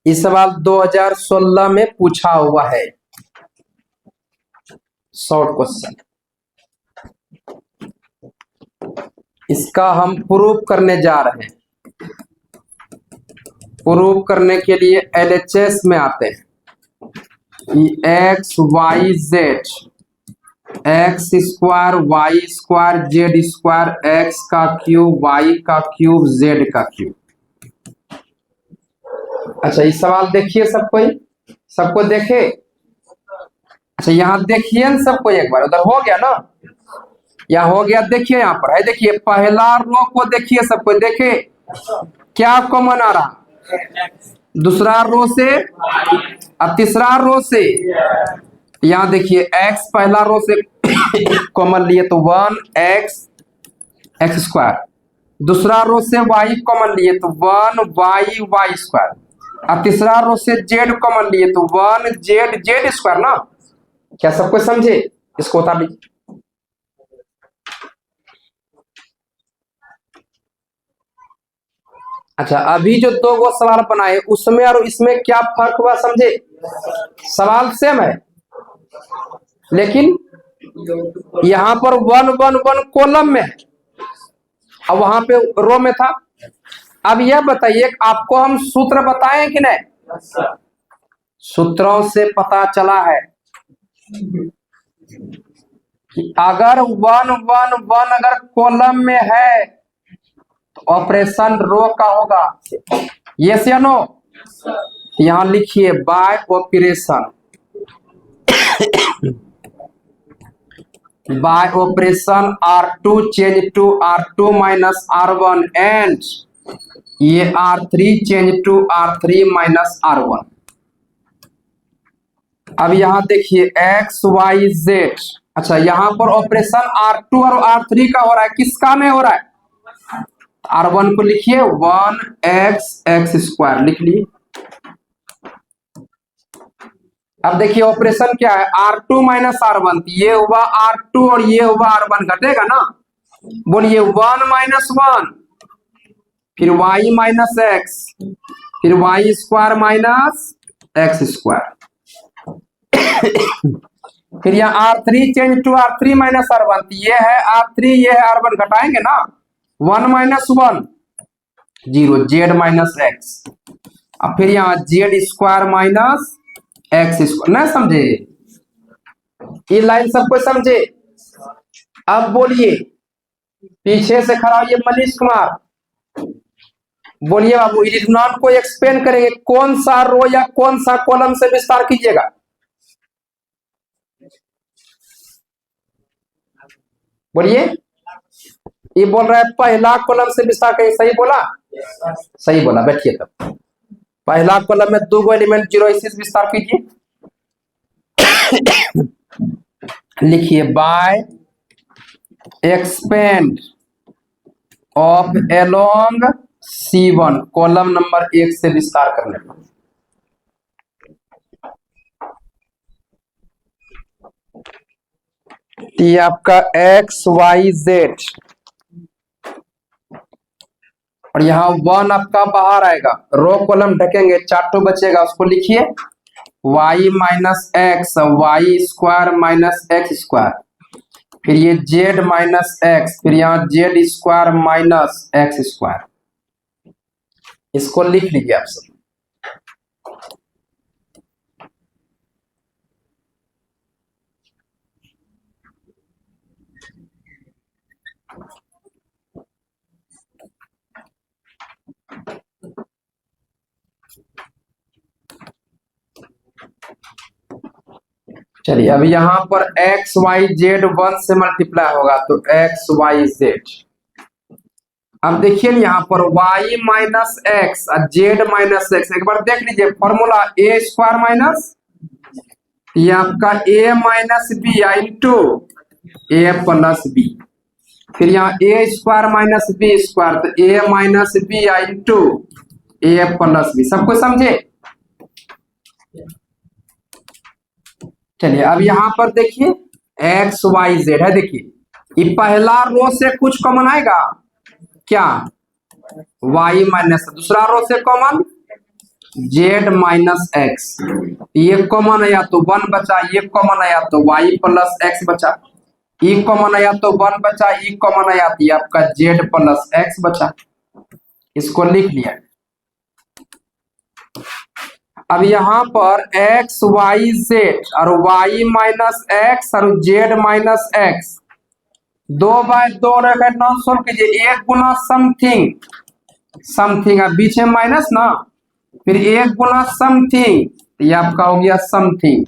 S1: इस सवाल 2016 में पूछा हुआ है, शॉर्ट क्वेश्चन। इसका हम प्रूफ करने जा रहे हैं। प्रूफ करने के लिए एलएचएस में आते हैं। X y z, x square y square z square, x का क्यूब वाई का क्यूब जेड का क्यूब। अच्छा ये सवाल देखिए सबको देखे। अच्छा यहाँ देखिए न सबको एक बार, उधर हो गया ना, यहाँ हो गया, देखिए यहाँ पर है, देखिए पहला रो को देखिए, सबको देखे क्या कॉमन आ रहा, दूसरा रो से और तीसरा रो से। यहाँ देखिए x पहला रो से कॉमन लिए तो 1x दूसरा रो से y कॉमन लिए तो 1y और तीसरा रो से z कॉमन लिए तो 1z ना। क्या सबको समझे? इसको उतार लीजिए। अच्छा अभी जो दो गो सवाल बनाए उसमें और इसमें क्या फर्क हुआ समझे? सवाल सेम है लेकिन यहां पर 1 1 1 कॉलम में और वहां पे रो में था। अब यह बताइए आपको हम सूत्र बताएं कि नहीं? सूत्रों से पता चला है कि अगर 1 1 1 अगर कॉलम में है तो ऑपरेशन रो का होगा। यस या नो? यहां लिखिए by operation, by operation R2 change to R2 minus R1 and ये R3 change to R3 minus R1। अब यहां देखिए x y z। अच्छा यहां पर ऑपरेशन R2 और R3 का हो रहा है, किसका में हो रहा है? R1 को लिखिए 1x लिख लिए। अब देखिए ऑपरेशन क्या है, R2 माइनस R1, ये हुआ R2 और ये हुआ R1, घटेगा ना। बोलिए 1 माइनस 1 फिर y माइनस x फिर y² माइनस x²। फिर यहाँ R3 change to R3 minus R1, ये है R3 ये है R1, घटाएंगे ना 1 माइनस 1 0 z माइनस x। अब फिर यहाँ z² माइनस x²। ना समझे? ये लाइन सबको समझे? अब बोलिए पीछे से खड़ा होइए मनीष कुमार, बोलिए बाबू इरिथ्मान को एक्सप्लेन करेंगे कौन सा रो या कौन सा कॉलम से विस्तार कीजिएगा। बोलिए। ये बोल रहा है पहला कॉलम से विस्तार करेंगे, सही बोला? सही बोला, बैठिए तब। पहला कॉलम में दो गो एलिमेंट 0 इसी से विस्तार कीजिए। लिखिए by expand of along C1 column number 1 से विस्तार करने पर। ये आपका x y z और यहाँ 1 आपका बाहर आएगा, रो कॉलम ढकेंगे, 4 तो बचेगा, उसको लिखिए y minus x y² minus x²। फिर ये z माइनस x फिर यहाँ z² माइनस x²। इसको लिख लीजिए आप सब। चलिए अब यहाँ पर x y z 1 से मल्टीप्लाई होगा तो x y z। अब देखिए यहाँ पर y minus x z minus x, एक बार देख लीजिए फॉर्मूला a² माइनस ये आपका a minus b into a plus b. फिर यहाँ a² माइनस b² तो a minus b into a plus b. सबको समझे? चलिए अब यहाँ पर देखिए x y z है, देखिए ये पहला रो से कुछ कॉमन आएगा क्या? y माइनस, दूसरा रो से कॉमन z माइनस एक्स, ये कॉमन आया तो 1 बचा, ये कॉमन आया तो y प्लस एक्स बचा, ये कॉमन आया तो 1 बचा, ये कॉमन आया तो आपका z प्लस एक्स बचा। इसको लिख लिया। अब यहाँ पर x y z और y माइनस एक्स और z माइनस एक्स 2 बाय 2 रेखा नॉन सोल्व कीजिए, 1 गुना समथिंग समथिंग, अब बीच में माइनस ना फिर 1 गुना समथिंग, ये आपका हो गया समथिंग।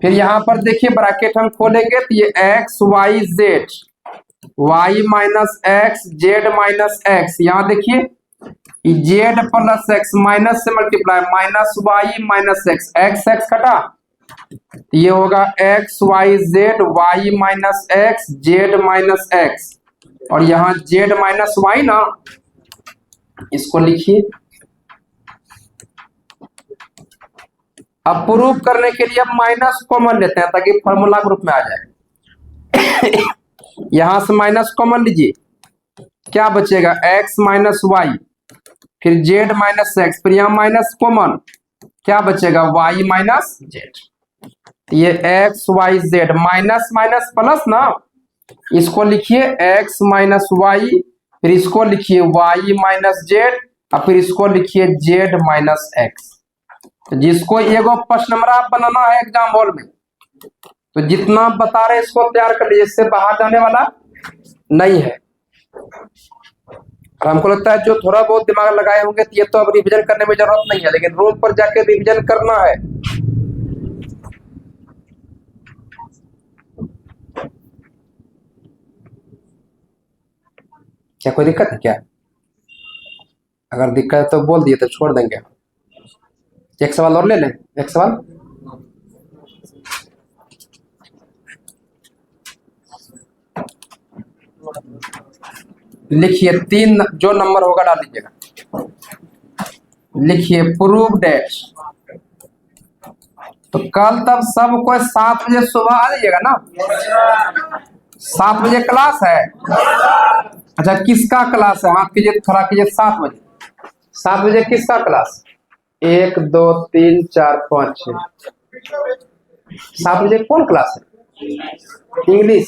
S1: फिर यहां पर देखिए ब्रैकेट हम खोलेंगे तो ये x y z, y minus x z minus x, यहां देखिए जेड प्लस एक्स माइनस से multiply minus y minus x, x x कटा, ये होगा x y z, y minus x z minus x, और यहां जेड माइनस वाई ना, इसको लिखिए। अब प्रूफ करने के लिए अब माइनस कॉमन लेते हैं ताकि फॉर्मूला ग्रुप में आ जाए। यहां से माइनस कॉमन लीजिए, क्या बचेगा एक्स माइनस वाई, फिर जेड माइनस एक्स, फिर यहां माइनस कॉमन, क्या बचेगा वाई माइनस जेड। ये x y z minus minus plus ना, इसको लिखिए एक्स माइनस वाई, फिर इसको लिखिए वाई माइनस जेड, और फिर इसको लिखिए जेड माइनस एक्स। तो जिसको एगो प्रश्न नंबर आप बनाना है एग्जाम हॉल में, तो जितना बता रहे इसको तैयार कर लीजिए, इससे बाहर जाने वाला नहीं है। और हमको लगता है जो थोड़ा बहुत दिमाग लगाए होंगे तो ये तो अब रिवीजन करने में जरूरत नहीं है, लेकिन रूम पर जाके रिवीजन करना है। क्या कोई दिक्कत है क्या? अगर दिक्कत है तो बोल दिए तो छोड़ देंगे। एक सवाल और ले लें, एक सवाल। लिखिए 3 जो नंबर होगा डाल दीजिएगा। लिखिए प्रूव डेट। तो कल तब सब कोई 7 बजे सुबह आ जाइएगा ना, 7 बजे क्लास है। अच्छा किसका क्लास है, हाथ कीजिए, खड़ा कीजिए। 7 बजे, 7 बजे किसका क्लास? 1 2 3 4 5 6। 7 बजे कौन क्लास है? इंग्लिश।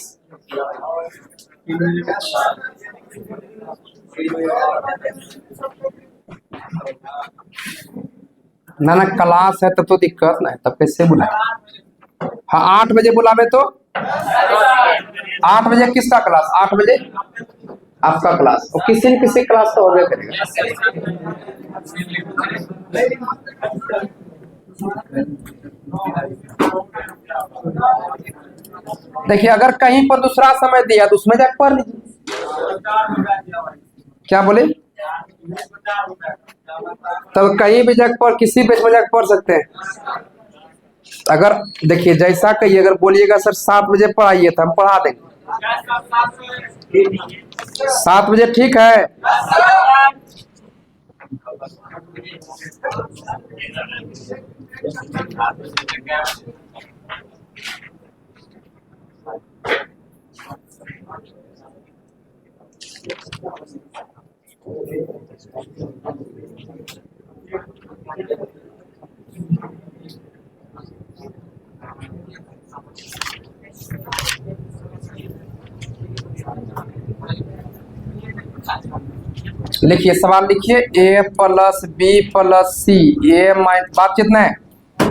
S1: ना ना क्लास है तब तो दिक्कत ना है, तब कैसे बुलाए? हाँ 8 बजे बुलावे तो 8 बजे किसका क्लास? 8 बजे आपका क्लास, और किसी न किसी क्लास तो होगा करेगा। देखिए अगर कहीं पर दूसरा समय दिया तो उसमें जाकर पढ़ लीजिए। क्या बोले? तब कहीं भी जाकर पढ़, किसी पेज में जाकर पढ़ सकते हैं। अगर देखिए जैसा कहिए, अगर बोलिएगा सर 7 बजे पढ़ाइए तो हम पढ़ा देंगे। 7 बजे ठीक है। लिखिए सवाल लिखिए, ए प्लस बी प्लस सी, ए बातचीत नहीं,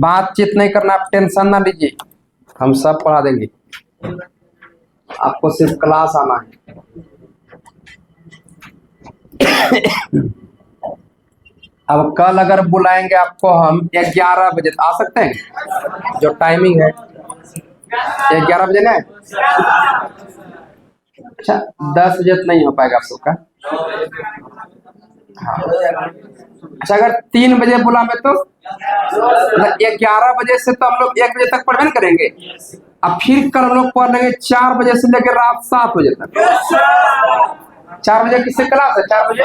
S1: बातचीत नहीं करना, आप टेंशन ना लीजिए, हम सब पढ़ा देंगे, आपको सिर्फ क्लास आना है। अब कल अगर बुलाएंगे आपको हम 11 बजे आ सकते हैं, जो टाइमिंग है 11 बजे ना। अच्छा 10 बजे तो नहीं हो पाएगा आप सबका। हाँ। अच्छा अगर 3 बजे बुलावे तो 11 बजे से तो हम लोग 1 बजे तक पढ़वे न करेंगे, अब फिर कल हम लोग पढ़ लेंगे 4 बजे से लेकर रात 7 बजे तक। 4 बजे किससे क्लास है? 4 बजे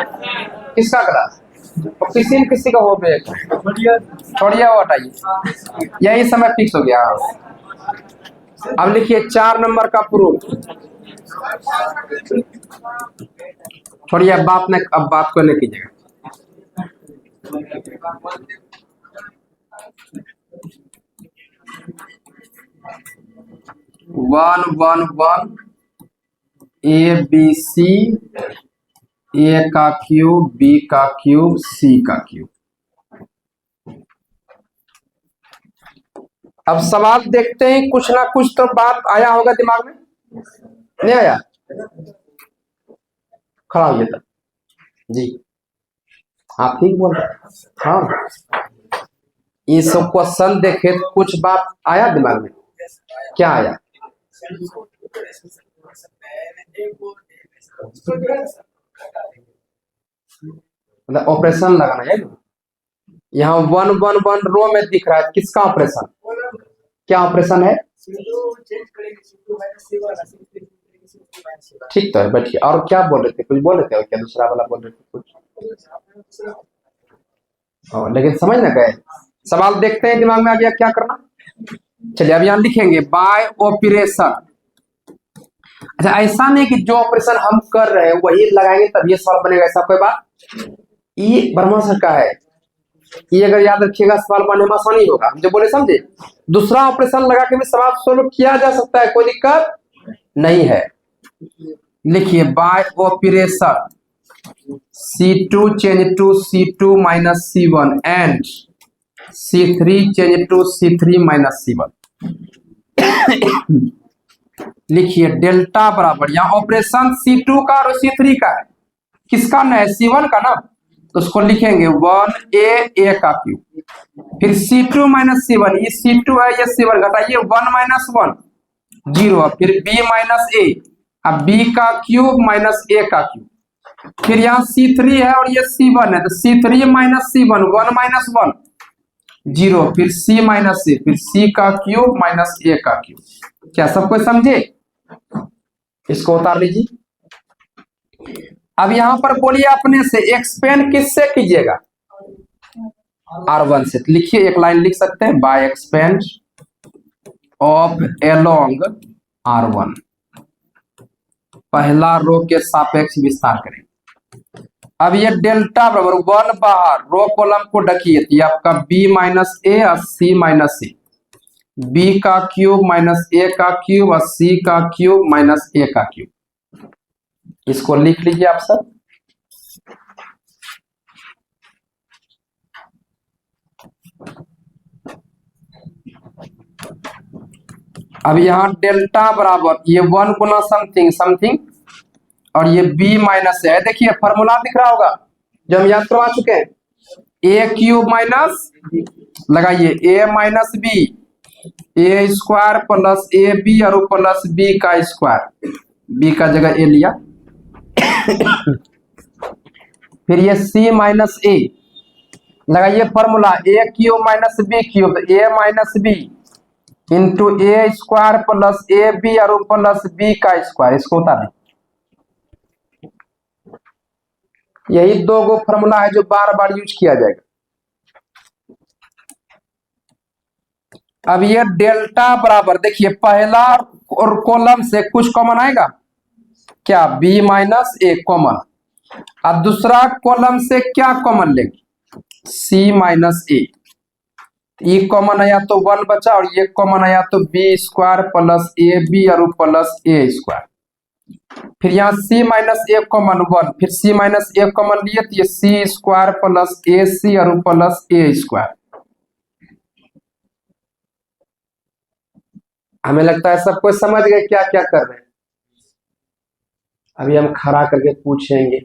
S1: किसका क्लास? तो किसी न किसी का हो गया, छोड़िए वो हटाइए, यही समय फिक्स हो गया। अब लिखिए 4 नंबर का प्रूफ। छोड़िए अब बात को नहीं कीजिएगा। 1 1 1 ए बी सी, ए का क्यूब बी का क्यूब सी का क्यूब। अब सवाल देखते हैं, कुछ ना कुछ तो बात आया होगा दिमाग में, नहीं आया? खड़ा होइए तब, जी हाँ ठीक बोल रहे हैं। हाँ ये सब क्वेश्चन देखे तो कुछ बात आया दिमाग में, क्या आया? मतलब ऑपरेशन लगाना है। यहाँ 1 1 1 रो में दिख रहा है, किसका ऑपरेशन? क्या ऑपरेशन है? ठीक तो है, बैठिए। और क्या बोल रहे थे, कुछ बोल रहे थे और क्या दूसरा वाला बोल रहे थे कुछ? लेकिन समझ ना गए। सवाल देखते हैं दिमाग में आ गया, क्या करना। चलिए अब यहाँ लिखेंगे बाय ऑपरेशन। अच्छा ऐसा नहीं कि जो ऑपरेशन हम कर रहे हैं वही लगाएंगे तब ये सवाल बनेगा, ऐसा कोई बात। ये ब्रह्मा सर का है, ये अगर याद रखिएगा सवाल पाने में आसानी होगा, हम जो बोले समझे। दूसरा ऑपरेशन लगा के भी सवाल सोल्व किया जा सकता है, कोई दिक्कत नहीं है। लिखिए by operation C2 change to C2 minus C1 and C3 change to C3 minus C1। लिखिए डेल्टा बराबर, यहाँ ऑपरेशन C2 का और C3 का है, किसका ना है? C1 का ना, तो उसको लिखेंगे 1a का क्यूब, फिर C2 माइनस C1, ये C2 है ये C1 घटाइए 1 माइनस 1 0, फिर b माइनस a, अब b का क्यूब माइनस a का क्यूब, फिर यहाँ C3 है और ये C1 है तो C3 माइनस C1 1 माइनस 1 0, फिर C माइनस C, फिर C का क्यूब माइनस a का क्यूब। क्या सब कोई समझे? इसको उतार लीजिए। अब यहां पर बोलिए अपने से एक्सपेंड किससे कीजिएगा? R1 से। तो लिखिए एक लाइन लिख सकते हैं bye expand of along R1, पहला रो के सापेक्ष विस्तार करें। अब ये डेल्टा बराबर 1 बाहर, रो कॉलम को ढकिए, तो ये आपका b माइनस ए और c माइनस सी, b का क्यूब माइनस a का क्यूब और c का क्यूब माइनस a का क्यूब। इसको लिख लीजिए आप सब। अब यहाँ डेल्टा बराबर ये 1 गुना समथिंग समथिंग और ये b माइनस है, देखिए फॉर्मूला दिख रहा होगा जो हम याद करवा चुके हैं, a क्यूब माइनस लगाइए a minus b, a square plus a b और प्लस बी का स्क्वायर, बी का जगह ए लिया। फिर ये c माइनस ए लगाइए formula a cube minus b cube, a minus b into a square plus a b और प्लस बी का स्क्वायर, इसको उतार दें। यही दो गो फॉर्मूला है जो बार बार यूज किया जाएगा। अब ये डेल्टा बराबर देखिए पहला और कॉलम से कुछ कॉमन आएगा क्या? b माइनस ए कॉमन, अब दूसरा कॉलम से क्या कॉमन लेंगे? c माइनस ए, ये कॉमन आया तो 1 बचा और ये कॉमन आया तो b square plus a b और प्लस ए स्क्वायर, फिर यहाँ c माइनस ए कॉमन 1, फिर c माइनस ए कॉमन लिए तो ये c स्क्वायर प्लस ए सी और प्लस ए स्क्वायर। हमें लगता है सब कुछ समझ गए क्या क्या कर रहे हैं। अभी हम खड़ा करके पूछेंगे।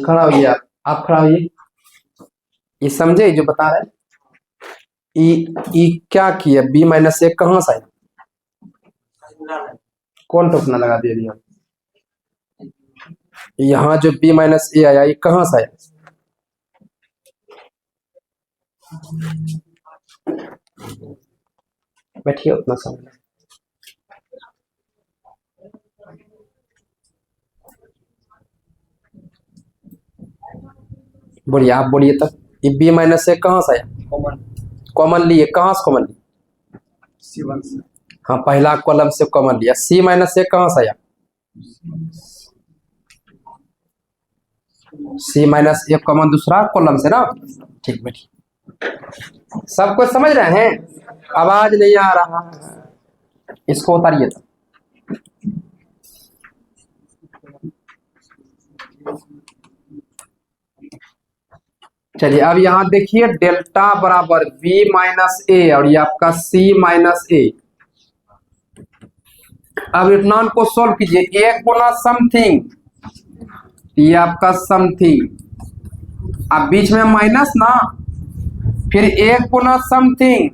S1: खड़ा होइए, आप खड़ा होइए। ये समझे जो बता रहे हैं? ई क्या किया? b माइनस ए कहां से आया? कौन टोकना लगा दिया भैया? यहाँ जो b माइनस ए आया ये कहां से आया? बैठिए उतना समझ। बोलिए, आप बोलिए तब। ये b माइनस ए कहां से आया? कॉमन लिए, कहां से कॉमन लिए? C1 से। हाँ पहला कॉलम से कॉमन लिया। c माइनस ए कहां से आया? c माइनस ए कॉमन दूसरा कॉलम से ना। ठीक बैठिए। सब कुछ समझ रहे हैं? आवाज नहीं आ रहा है, इसको उतारिए तब। चलिए अब यहाँ देखिए डेल्टा बराबर बी माइनस ए और ये आपका सी माइनस ए। अब इटनॉन को सोल्व कीजिए, एक गुना समथिंग, ये आपका समथिंग, अब बीच में माइनस ना, फिर एक गुना समथिंग,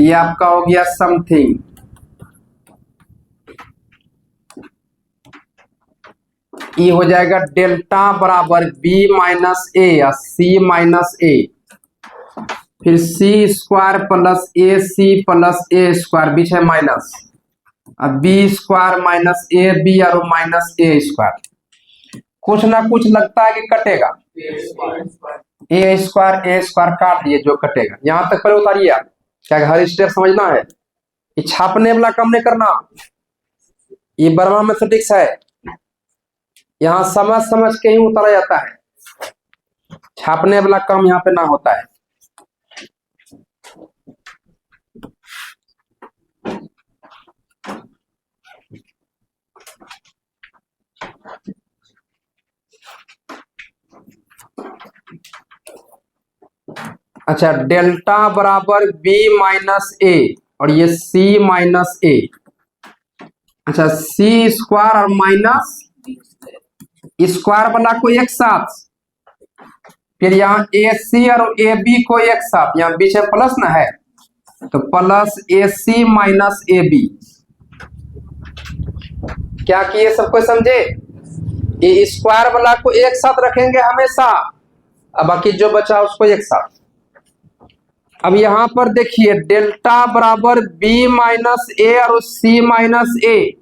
S1: ये आपका हो गया समथिंग, ये हो जाएगा डेल्टा बराबर बी माइनस ए या सी माइनस ए, फिर c square plus a c plus a square, बीच में माइनस, अब b square minus a b और माइनस ए स्क्वायर, कुछ ना कुछ लगता है कि कटेगा, ए स्क्वायर काट दिए जो कटेगा। यहां तक पहले उतारिए आप, क्या हर स्टेप समझना है, ये छापने वाला काम नहीं करना, ये बर्मा मैथमेटिक्स है, यहाँ समझ समझ के ही उतारा जाता है, छापने वाला काम यहाँ पे ना होता है। अच्छा, डेल्टा बराबर बी माइनस ए और ये सी माइनस ए, अच्छा सी स्क्वायर और माइनस स्क्वायर वाला को एक साथ, फिर यहाँ ए सी और ए बी को एक साथ, यहाँ बीच में प्लस ना है तो plus a c minus a b. क्या किए सबको समझे, ये स्क्वायर वाला को एक साथ रखेंगे हमेशा, अब बाकी जो बचा उसको एक साथ। अब यहां पर देखिए डेल्टा बराबर बी माइनस ए और सी माइनस ए,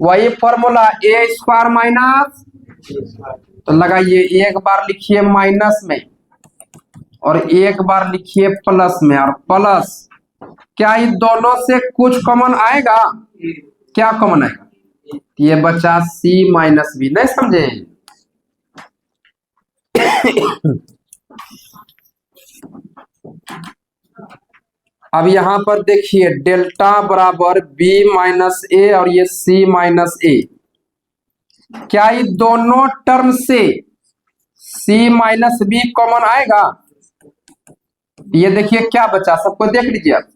S1: वही फॉर्मूला ए स्क्वायर माइनस, तो लगाइए एक बार लिखिए माइनस में और एक बार लिखिए प्लस में, और प्लस क्या ये दोनों से कुछ कॉमन आएगा, क्या कॉमन आएगा, ये बचा सी माइनस बी, नहीं समझे। अब यहां पर देखिए डेल्टा बराबर बी माइनस ए और ये सी माइनस ए, क्या ये दोनों टर्म से सी माइनस बी कॉमन आएगा, ये देखिए क्या बचा, सबको देख लीजिए आप,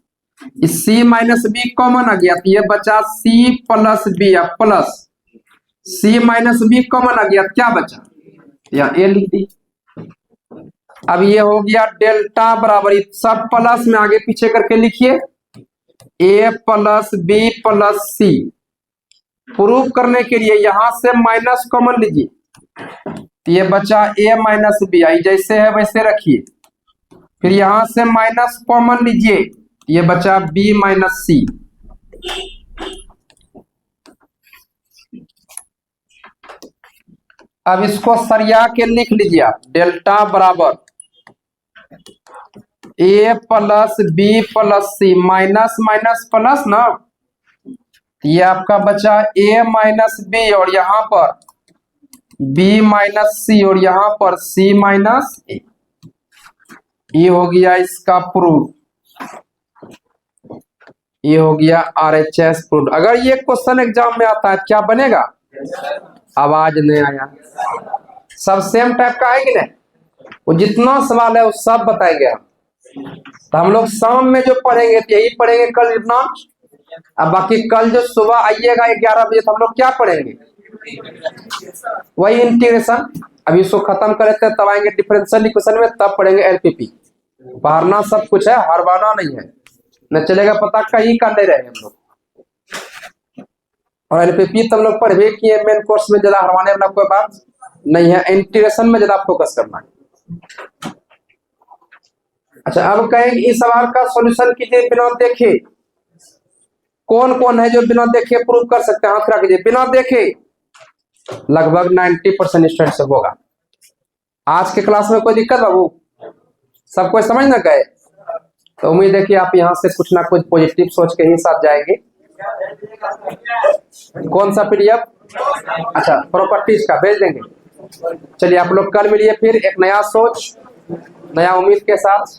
S1: सी माइनस बी कॉमन आ गया तो ये बचा सी प्लस बी, या प्लस सी माइनस बी कॉमन आ गया, क्या बचा, या ए लिख दी। अब ये हो गया डेल्टा बराबर, सब प्लस में आगे पीछे करके लिखिए, ए प्लस बी प्लस सी, प्रूव करने के लिए यहां से माइनस कॉमन लीजिए, तो ये बचा ए माइनस बी, आई जैसे है वैसे रखिए, फिर यहां से माइनस कॉमन लीजिए, ये बचा बी माइनस सी। अब इसको सरिया के लिख लीजिए आप, डेल्टा बराबर ए प्लस बी प्लस सी, माइनस माइनस प्लस ना, ये आपका बचा ए माइनस बी और यहाँ पर बी माइनस सी और यहाँ पर सी माइनस ए, ये हो गया इसका प्रूफ, ये हो गया RHS प्रूफ। अगर ये क्वेश्चन एग्जाम में आता है क्या बनेगा, आवाज नहीं आया, सब सेम टाइप का है कि नहीं, वो जितना सवाल है वो सब बताएंगे हम, तो हम लोग शाम में जो पढ़ेंगे तो यही पढ़ेंगे कल इतना, अब बाकी कल जो सुबह आइएगा 11 बजे तो हम लोग क्या पढ़ेंगे, वही इंटीग्रेशन। अभी इसको खत्म कर लेते हैं तब आएंगे डिफरेंशियल इक्वेशन में, तब पढ़ेंगे LPP। पढ़ना सब कुछ है, हरवाना नहीं है, न चलेगा पता कहीं का नहीं रहे हम लोग, और LPP तो हम लोग पढ़े किए मेन कोर्स में, ज्यादा हरवाने वाला कोई बात नहीं है, इंटीग्रेशन में ज्यादा फोकस करना है। अच्छा, अब कहेंगे इस सवाल का सॉल्यूशन कीजिए बिना देखे, कौन कौन है जो बिना देखे प्रूव कर सकते हैं, हाथ खड़ा कीजिए, बिना देखे लगभग 90% स्टूडेंट से होगा। आज के क्लास में कोई दिक्कत बाबू, सब कोई समझ ना गए, तो उम्मीद है कि आप यहाँ से कुछ ना कुछ पॉजिटिव सोच के ही साथ जाएंगे। कौन सा PDF, अच्छा प्रॉपर्टीज का भेज देंगे। चलिए आप लोग कल मिलिए फिर एक नया सोच नया उम्मीद के साथ।